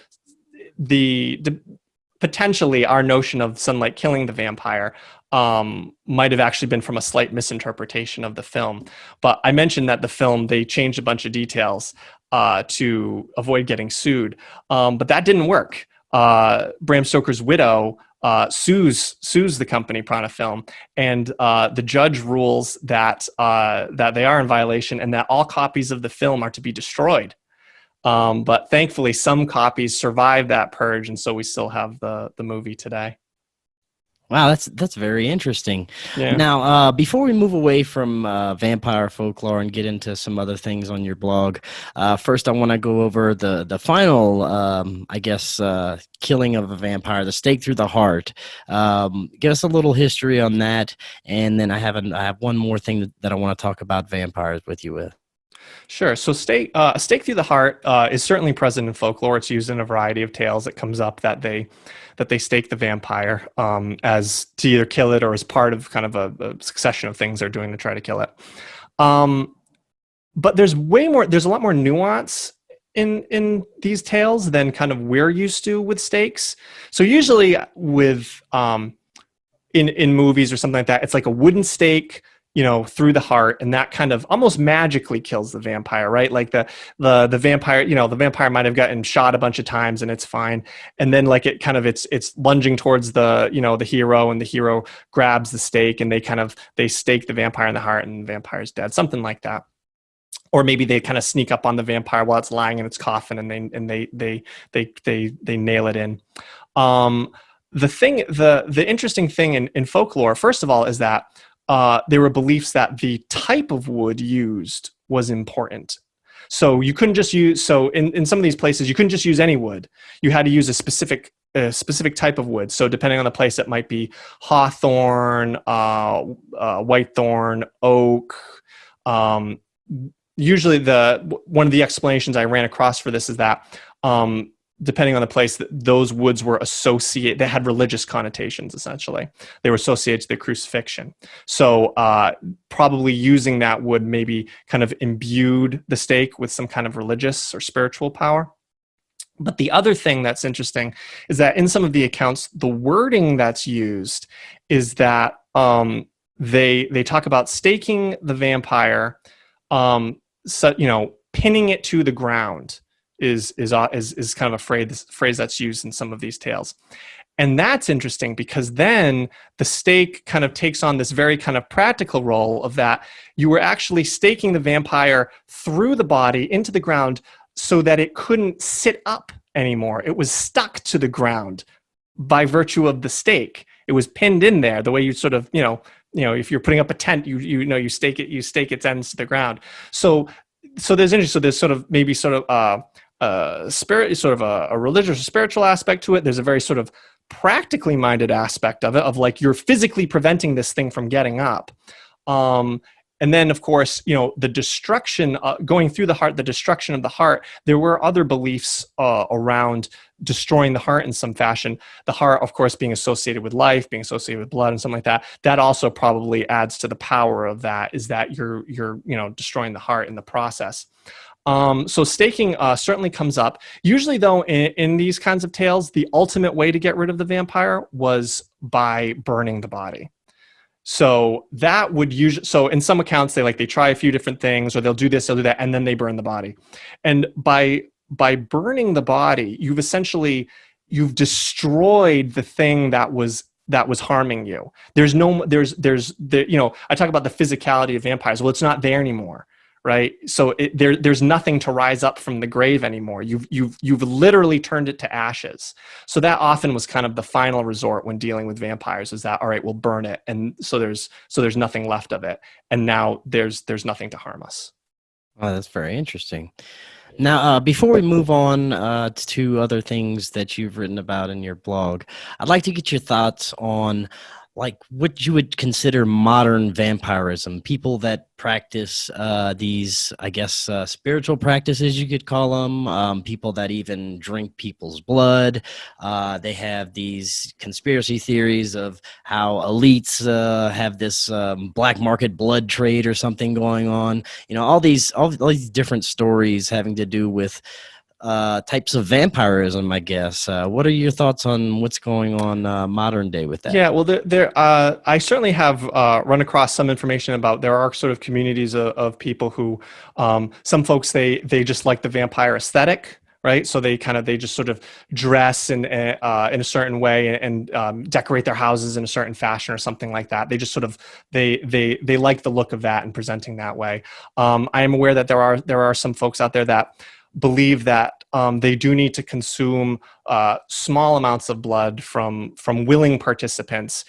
potentially our notion of sunlight killing the vampire might have actually been from a slight misinterpretation of the film. But I mentioned that the film, they changed a bunch of details to avoid getting sued. But that didn't work. Bram Stoker's widow sues the company Prana Film, and the judge rules that that they are in violation and that all copies of the film are to be destroyed. But thankfully, some copies survived that purge, and so we still have the movie today. Wow, that's very interesting. Yeah. Now, before we move away from vampire folklore and get into some other things on your blog, first I want to go over the final, I guess, killing of a vampire, the stake through the heart. Give us a little history on that, and then I have one more thing that I want to talk about vampires with you with. Sure. So a stake through the heart is certainly present in folklore. It's used in a variety of tales. It comes up that they stake the vampire as to either kill it or as part of kind of a succession of things they're doing to try to kill it. But there's a lot more nuance in these tales than kind of we're used to with stakes. So usually with in movies or something like that, it's like a wooden stake, through the heart, and that kind of almost magically kills the vampire, right? Like the vampire, the vampire might have gotten shot a bunch of times and it's fine. And then like it's lunging towards the hero, and the hero grabs the stake and they stake the vampire in the heart and the vampire's dead, something like that. Or maybe they kind of sneak up on the vampire while it's lying in its coffin and they nail it in. The interesting thing in folklore, first of all, is that there were beliefs that the type of wood used was important. So you couldn't just use, in some of these places, you couldn't just use any wood. You had to use a specific type of wood. So depending on the place, it might be hawthorn, whitethorn, oak. Usually one of the explanations I ran across for this is that depending on the place, those woods were associated, they had religious connotations, essentially. They were associated to the crucifixion. So probably using that wood maybe kind of imbued the stake with some kind of religious or spiritual power. But the other thing that's interesting is that in some of the accounts, the wording that's used is that they talk about staking the vampire, pinning it to the ground. Is kind of a phrase that's used in some of these tales. And that's interesting because then the stake kind of takes on this very kind of practical role of that you were actually staking the vampire through the body into the ground so that it couldn't sit up anymore. It was stuck to the ground by virtue of the stake. It was pinned in there the way you sort of, if you're putting up a tent, you stake its ends to the ground. So there's sort of maybe sort of spirit, sort of a religious or spiritual aspect to it. There's a very sort of practically minded aspect of it, of like you're physically preventing this thing from getting up. And then, of course, the destruction, going through the heart, the destruction of the heart, there were other beliefs around destroying the heart in some fashion. The heart, of course, being associated with life, being associated with blood and something like that. That also probably adds to the power of that, is that you're destroying the heart in the process. So staking certainly comes up. Usually, though, in these kinds of tales, the ultimate way to get rid of the vampire was by burning the body. So that would usually, so in some accounts, they try a few different things, or they'll do this, they'll do that, and then they burn the body. And by burning the body, you've destroyed the thing that was harming you. I talk about the physicality of vampires. Well, it's not there anymore. Right. So there's nothing to rise up from the grave anymore. You've literally turned it to ashes. So that often was kind of the final resort when dealing with vampires, is that, all right, we'll burn it. And so there's nothing left of it. And now there's nothing to harm us. Oh, that's very interesting. Now, before we move on to other things that you've written about in your blog, I'd like to get your thoughts on what you would consider modern vampirism, people that practice these, I guess, spiritual practices, you could call them, people that even drink people's blood. They have these conspiracy theories of how elites have this black market blood trade or something going on. All these different stories having to do with types of vampirism, I guess. What are your thoughts on what's going on modern day with that? Yeah, well, I certainly have run across some information about, there are sort of communities of people who, some folks, they just like the vampire aesthetic, right? So they just sort of dress in a certain way and decorate their houses in a certain fashion or something like that. They just sort of they like the look of that and presenting that way. I am aware that there are some folks out there that believe that they do need to consume small amounts of blood from willing participants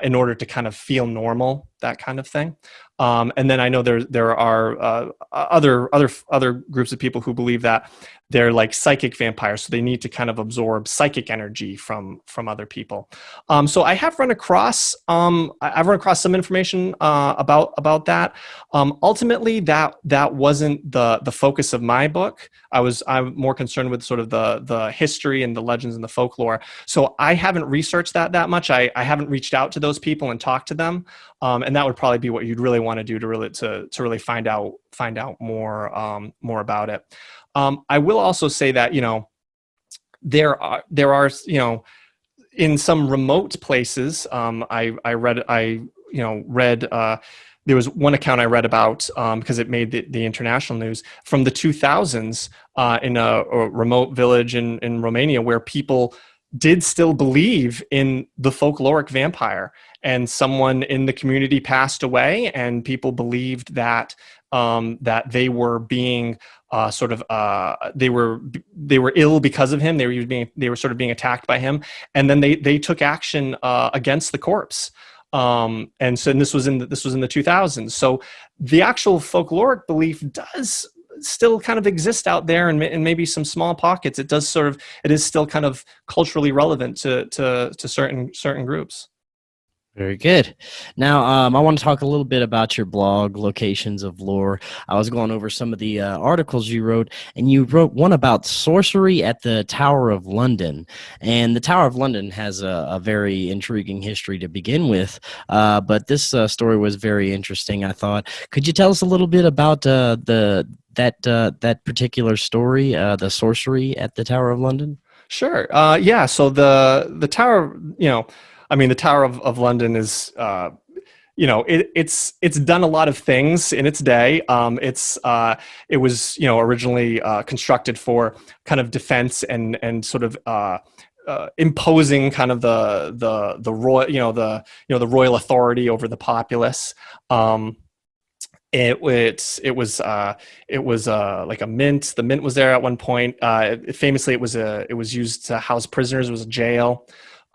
in order to kind of feel normal, that kind of thing. And then I know there are other groups of people who believe that they're like psychic vampires, so they need to kind of absorb psychic energy from other people. So I have run across I've run across some information about that. Ultimately, that wasn't the focus of my book. I'm more concerned with sort of the history and the legends and the folklore. So I haven't researched that much. I haven't reached out to those people and talked to them. And that would probably be what you'd really want to do to really find out more about it. I will also say that, there are in some remote places, I read there was one account I read about because it made the international news from the 2000s in a remote village in Romania where people did still believe in the folkloric vampire, and someone in the community passed away, and people believed that that they were being they were ill because of him. They were sort of being attacked by him, and then they took action against the corpse. And this was in the 2000s. So the actual folkloric belief does still kind of exist out there, and maybe some small pockets. It is still kind of culturally relevant to certain groups. Very good. Now, I want to talk a little bit about your blog, Locations of Lore. I was going over some of the articles you wrote, and you wrote one about sorcery at the Tower of London. And the Tower of London has a very intriguing history to begin with, but this story was very interesting, I thought. Could you tell us a little bit about that particular story, the sorcery at the Tower of London? Sure. Yeah. So the Tower, the Tower of London is, it's done a lot of things in its day. It was originally constructed for kind of defense and sort of imposing kind of the royal the royal authority over the populace. It was like a mint. The mint was there at one point. Famously, it was used to house prisoners. It was a jail.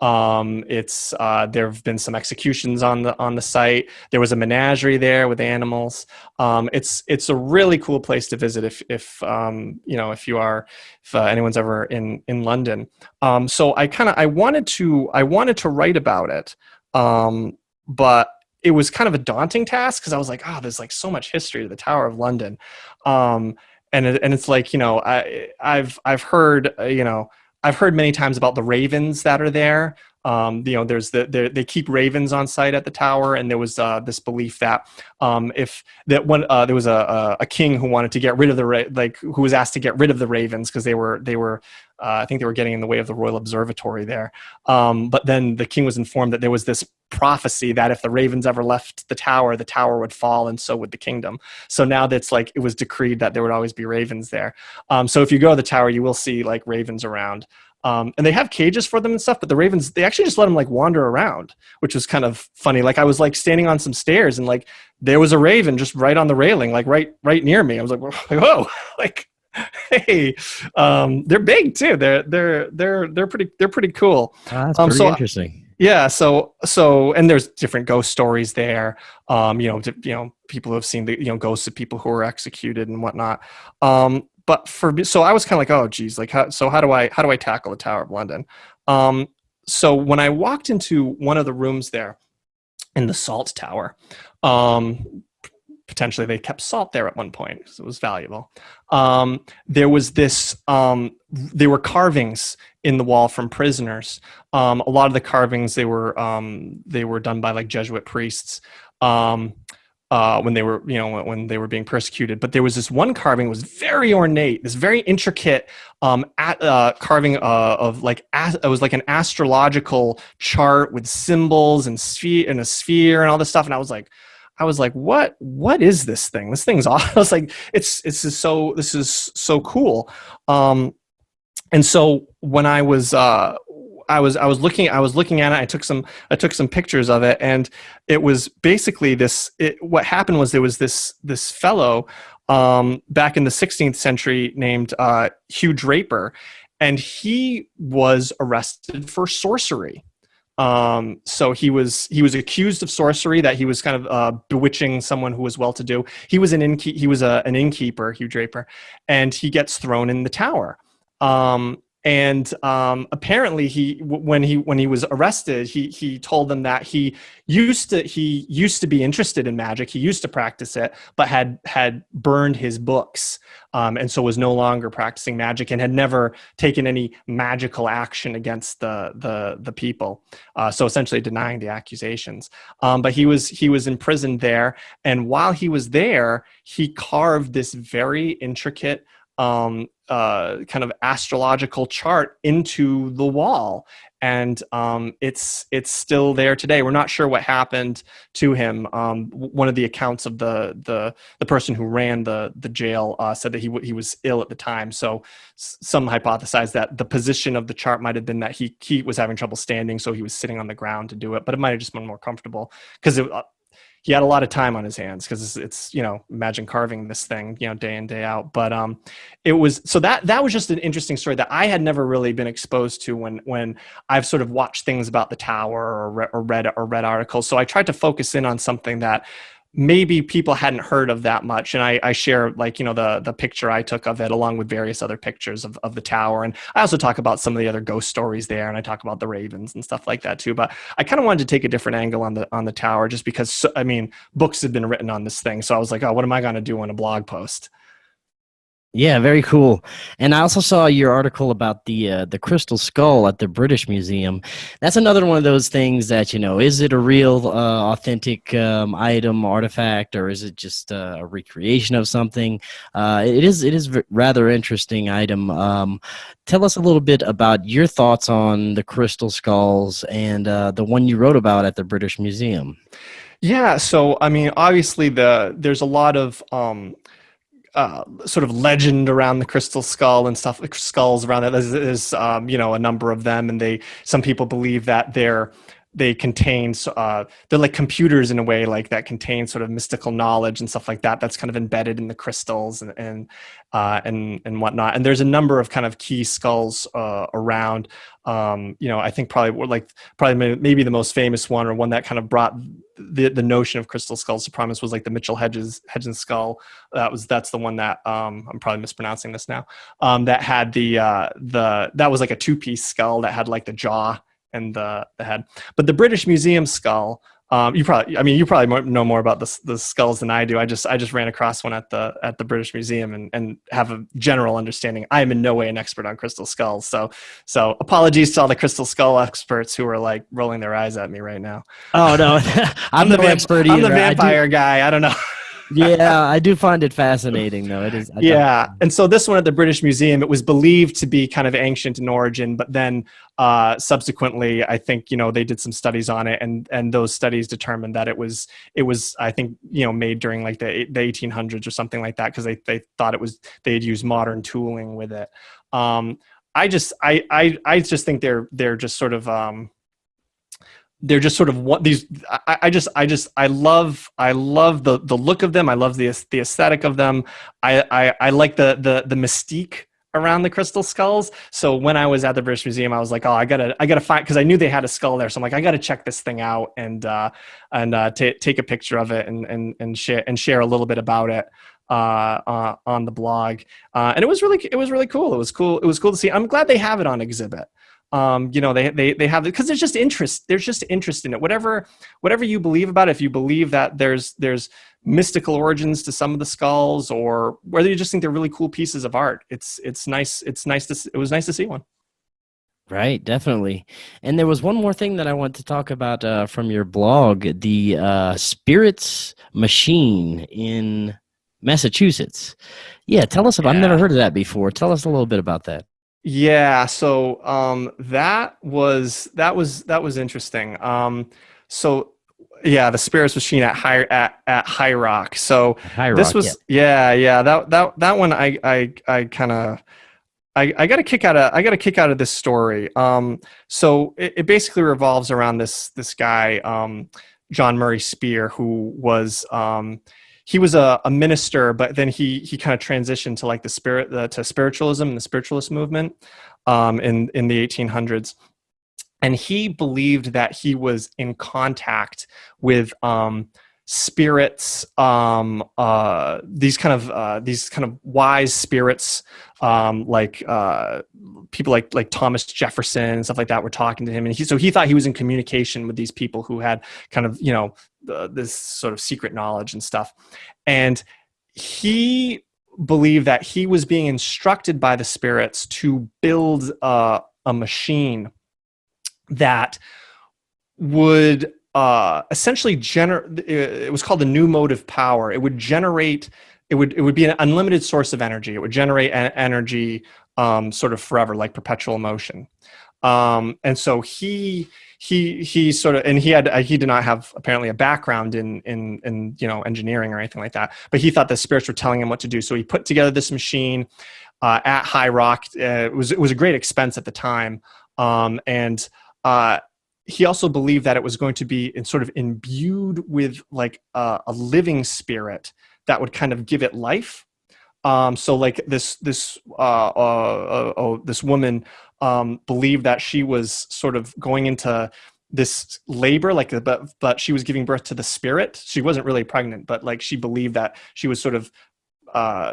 There have been some executions on the site. There was a menagerie there with animals. It's a really cool place to visit if anyone's ever in London. So I wanted to write about it, but it was kind of a daunting task because I was like, there's like so much history to the Tower of London, and it's like I've heard I've heard many times about the ravens that are there. They keep ravens on site at the tower, and there was this belief that there was a king who wanted to get rid of who was asked to get rid of the ravens because they were I think they were getting in the way of the Royal Observatory there. But then the king was informed that there was this prophecy that if the ravens ever left the tower would fall, and so would the kingdom. So now that's like it was decreed that there would always be ravens there. So if you go to the tower, you will see like ravens around. And they have cages for them and stuff, but the ravens, they actually just let them like wander around, which was kind of funny. Like I was like standing on some stairs and like there was a raven just right on the railing, like right near me. I was like, whoa, like, hey, they're big too. They're pretty cool. That's pretty interesting. Yeah. So, and there's different ghost stories there. People who have seen the, ghosts of people who were executed and whatnot. But so I was kind of like, oh geez, like how do I tackle the Tower of London? So when I walked into one of the rooms there in the Salt Tower, potentially they kept salt there at one point because it was valuable. There was this, there were carvings in the wall from prisoners. A lot of the carvings, they were done by like Jesuit priests. When they were being persecuted, but there was this one carving that was very ornate, this very intricate carving of like it was like an astrological chart with symbols and a sphere and all this stuff, and I was like, what is this thing? This thing's awesome. I was like, this is so cool. And so when I was looking at it. I took some pictures of it, and it was basically this. What happened was there was this fellow back in the 16th century named Hugh Draper, and he was arrested for sorcery. So he was accused of sorcery, that he was kind of bewitching someone who was well-to-do. He was an innkeeper, Hugh Draper, and he gets thrown in the tower. Apparently when he was arrested, he told them that he used to be interested in magic. He used to practice it, but had burned his books, and so was no longer practicing magic and had never taken any magical action against the people. So essentially denying the accusations. But he was imprisoned there, and while he was there, he carved this very intricate kind of astrological chart into the wall, and it's still there today. We're not sure what happened to him. One of the accounts of the person who ran the jail said that he was ill at the time. So some hypothesize that the position of the chart might have been that he was having trouble standing, so he was sitting on the ground to do it. But it might have just been more comfortable because he had a lot of time on his hands, because it's imagine carving this thing day in, day out. But it was, so that was just an interesting story that I had never really been exposed to when I've sort of watched things about the tower or read articles. So I tried to focus in on something that maybe people hadn't heard of that much. And I share the picture I took of it, along with various other pictures of the tower. And I also talk about some of the other ghost stories there, and I talk about the ravens and stuff like that too. But I kind of wanted to take a different angle on the tower, just because, books had been written on this thing. So I was like, oh, what am I going to do on a blog post? Yeah, very cool. And I also saw your article about the crystal skull at the British Museum. That's another one of those things that, is it a real authentic item, artifact, or is it just a recreation of something? It is rather interesting item. Tell us a little bit about your thoughts on the crystal skulls and the one you wrote about at the British Museum. Yeah, so obviously there's a lot of sort of legend around the crystal skull and stuff, like skulls around it. There's a number of them, and some people believe that they contain they're like computers in a way, like that contain sort of mystical knowledge and stuff like that. That's kind of embedded in the crystals and whatnot. And there's a number of kind of key skulls around. I think probably maybe the most famous one, or one that kind of brought the notion of crystal skulls to prominence, was like the Mitchell Hedges skull. That's the one that I'm probably mispronouncing this now. That had that was like a two-piece skull that had like the jaw and the head. But the British Museum skull, you probably know more about the skulls than I do. I just ran across one at the British Museum and have a general understanding. I am in no way an expert on crystal skulls, so apologies to all the crystal skull experts who are like rolling their eyes at me right now. Oh no, I'm no expert either. I'm the vampire guy. I don't know. Yeah, I do find it fascinating, though. It is. Yeah, and so this one at the British Museum, it was believed to be kind of ancient in origin, but then subsequently, I think they did some studies on it, and those studies determined that it was I think made during like the 1800s or something like that, because they thought they had used modern tooling with it. I just think they're just sort of what these. I love the look of them. I love the aesthetic of them. I like the mystique around the crystal skulls. So when I was at the British Museum, I was like, oh, I gotta find, because I knew they had a skull there. So I'm like, I gotta check this thing out and take a picture of it and share a little bit about it on the blog. And it was really cool. It was cool to see. I'm glad they have it on exhibit. They have it because there's just interest in it. Whatever you believe about it, if you believe that there's mystical origins to some of the skulls, or whether you just think they're really cool pieces of art, it was nice to see one. Right, definitely. And there was one more thing that I want to talk about from your blog, the Spirits Machine in Massachusetts. Yeah, tell us about. I've never heard of that before. Tell us a little bit about that. Yeah, so that was interesting. So yeah, the Spirits Machine at High Rock. So High Rock, this was yeah that one I kind of I got a kick out of this story. So it basically revolves around this guy, John Murray Spear, who was he was a minister, but then he kind of transitioned to like to spiritualism and the spiritualist movement in the 1800s. And he believed that he was in contact with spirits, these kind of wise spirits, like people like Thomas Jefferson and stuff like that were talking to him, and so he thought he was in communication with these people who had kind of this sort of secret knowledge and stuff, and he believed that he was being instructed by the spirits to build a machine that would essentially it was called the new motive power. It would generate, it would be an unlimited source of energy. It would generate energy sort of forever, like perpetual motion. And so he sort of, and he did not have apparently a background in engineering or anything like that, but he thought the spirits were telling him what to do. So he put together this machine at High Rock. It was a great expense at the time. And he also believed that it was going to be sort of imbued with like a living spirit that would kind of give it life. So like this woman believed that she was sort of going into this labor, but she was giving birth to the spirit. She wasn't really pregnant, but like she believed that she was sort of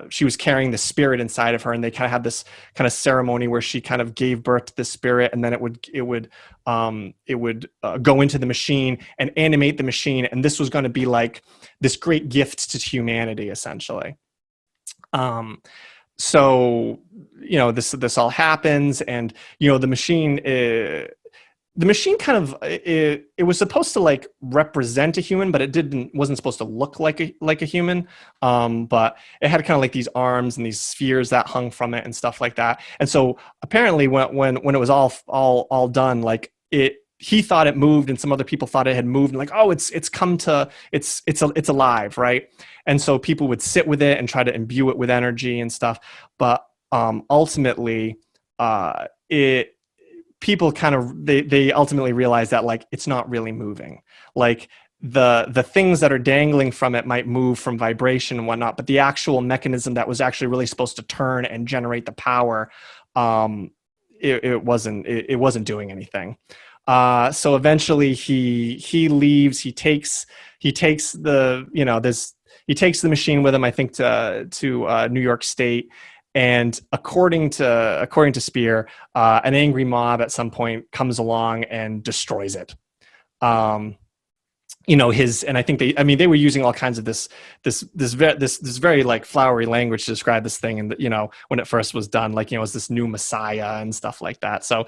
she was carrying the spirit inside of her, and they kind of had this kind of ceremony where she kind of gave birth to the spirit, and then it would go into the machine and animate the machine, and this was going to be like this great gift to humanity, essentially. So this all happens, and the machine kind of it was supposed to like represent a human, but it wasn't supposed to look like a human. But it had kind of like these arms and these spheres that hung from it and stuff like that. And so apparently when it was all done, like he thought it moved, and some other people thought it had moved, and like, oh, it's alive, right? And so people would sit with it and try to imbue it with energy and stuff. But ultimately, people kind of they ultimately realize that like it's not really moving. Like the things that are dangling from it might move from vibration and whatnot, but the actual mechanism that was actually really supposed to turn and generate the power, it wasn't doing anything. So eventually he leaves. He takes the machine with him, I think, to New York State. And according to Spear, an angry mob at some point comes along and destroys it. And I think they were using all kinds of this very like flowery language to describe this thing, and when it first was done, like it was this new messiah and stuff like that. So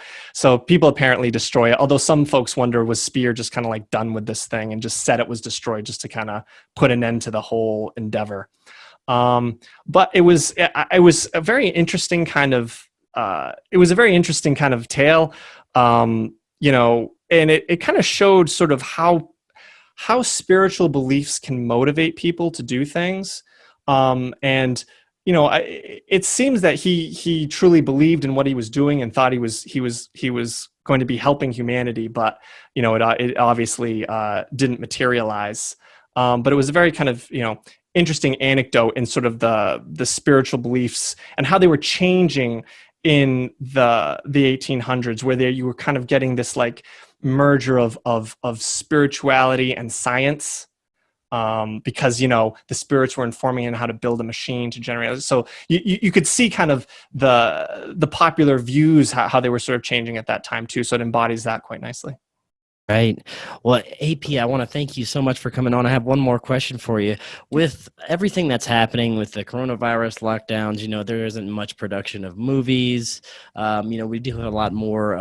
people apparently destroy it. Although some folks wonder, was Spear just kind of like done with this thing and just said it was destroyed just to kind of put an end to the whole endeavor. But it was a very interesting kind of tale, and it kind of showed sort of how spiritual beliefs can motivate people to do things. It seems that he truly believed in what he was doing and thought he was going to be helping humanity, but it obviously didn't materialize. But it was a very kind of interesting anecdote in sort of the spiritual beliefs and how they were changing in the 1800s, where you were kind of getting this like merger of spirituality and science, because the spirits were informing in how to build a machine to generate. So you could see kind of the popular views, how they were sort of changing at that time too. So it embodies that quite nicely. Right. Well, AP, I want to thank you so much for coming on. I have one more question for you. With everything that's happening with the coronavirus lockdowns, there isn't much production of movies. We do have a lot more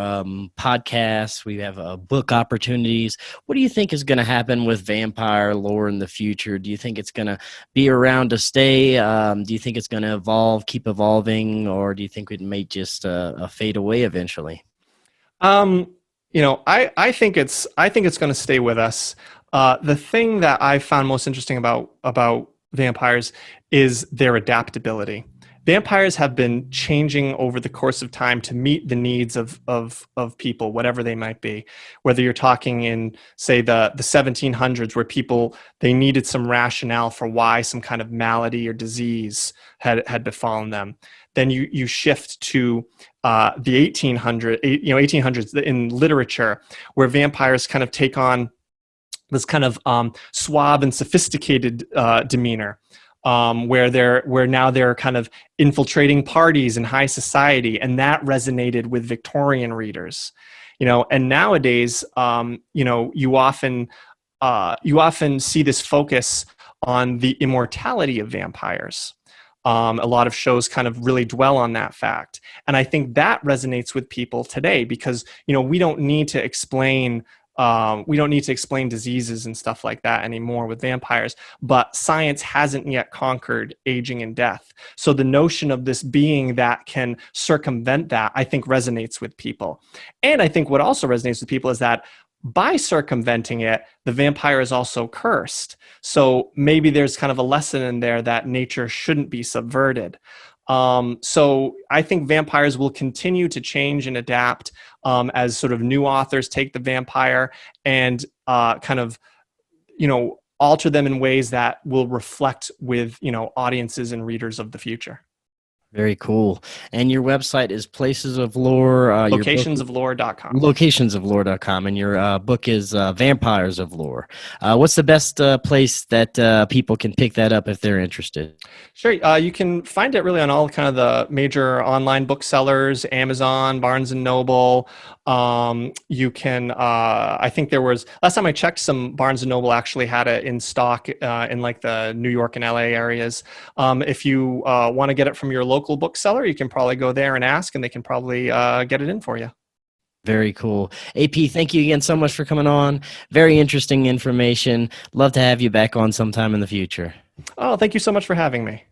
podcasts. We have book opportunities. What do you think is going to happen with vampire lore in the future? Do you think it's going to be around to stay? Do you think it's going to keep evolving, or do you think it may just fade away eventually? I think it's going to stay with us. The thing that I found most interesting about vampires is their adaptability. vampires have been changing over the course of time to meet the needs of people, whatever they might be. Whether you're talking in, say, the 1700s, where people, they needed some rationale for why some kind of malady or disease had befallen them. Then you shift to the 1800s in literature, where vampires kind of take on this kind of suave and sophisticated demeanor, where now they're kind of infiltrating parties in high society, and that resonated with Victorian readers. And nowadays, you often see this focus on the immortality of vampires. A lot of shows kind of really dwell on that fact. And I think that resonates with people today because, we don't need to explain diseases and stuff like that anymore with vampires, but science hasn't yet conquered aging and death. So the notion of this being that can circumvent that, I think, resonates with people. And I think what also resonates with people is that by circumventing it, the vampire is also cursed. So maybe there's kind of a lesson in there that nature shouldn't be subverted. So I think vampires will continue to change and adapt as sort of new authors take the vampire and kind of, alter them in ways that will reflect with, audiences and readers of the future. Very cool. And your website is Places of Lore. Locationsoflore.com. Locationsoflore.com. And your book is Vampires of Lore. What's the best place that people can pick that up if they're interested? Sure. You can find it really on all kind of the major online booksellers, Amazon, Barnes & Noble. You can, I think there was, last time I checked, some Barnes & Noble actually had it in stock in like the New York and LA areas. If you want to get it from your local bookseller, you can probably go there and ask, and they can probably get it in for you. Very cool. AP, thank you again so much for coming on. Very interesting information. Love to have you back on sometime in the future. Oh, thank you so much for having me.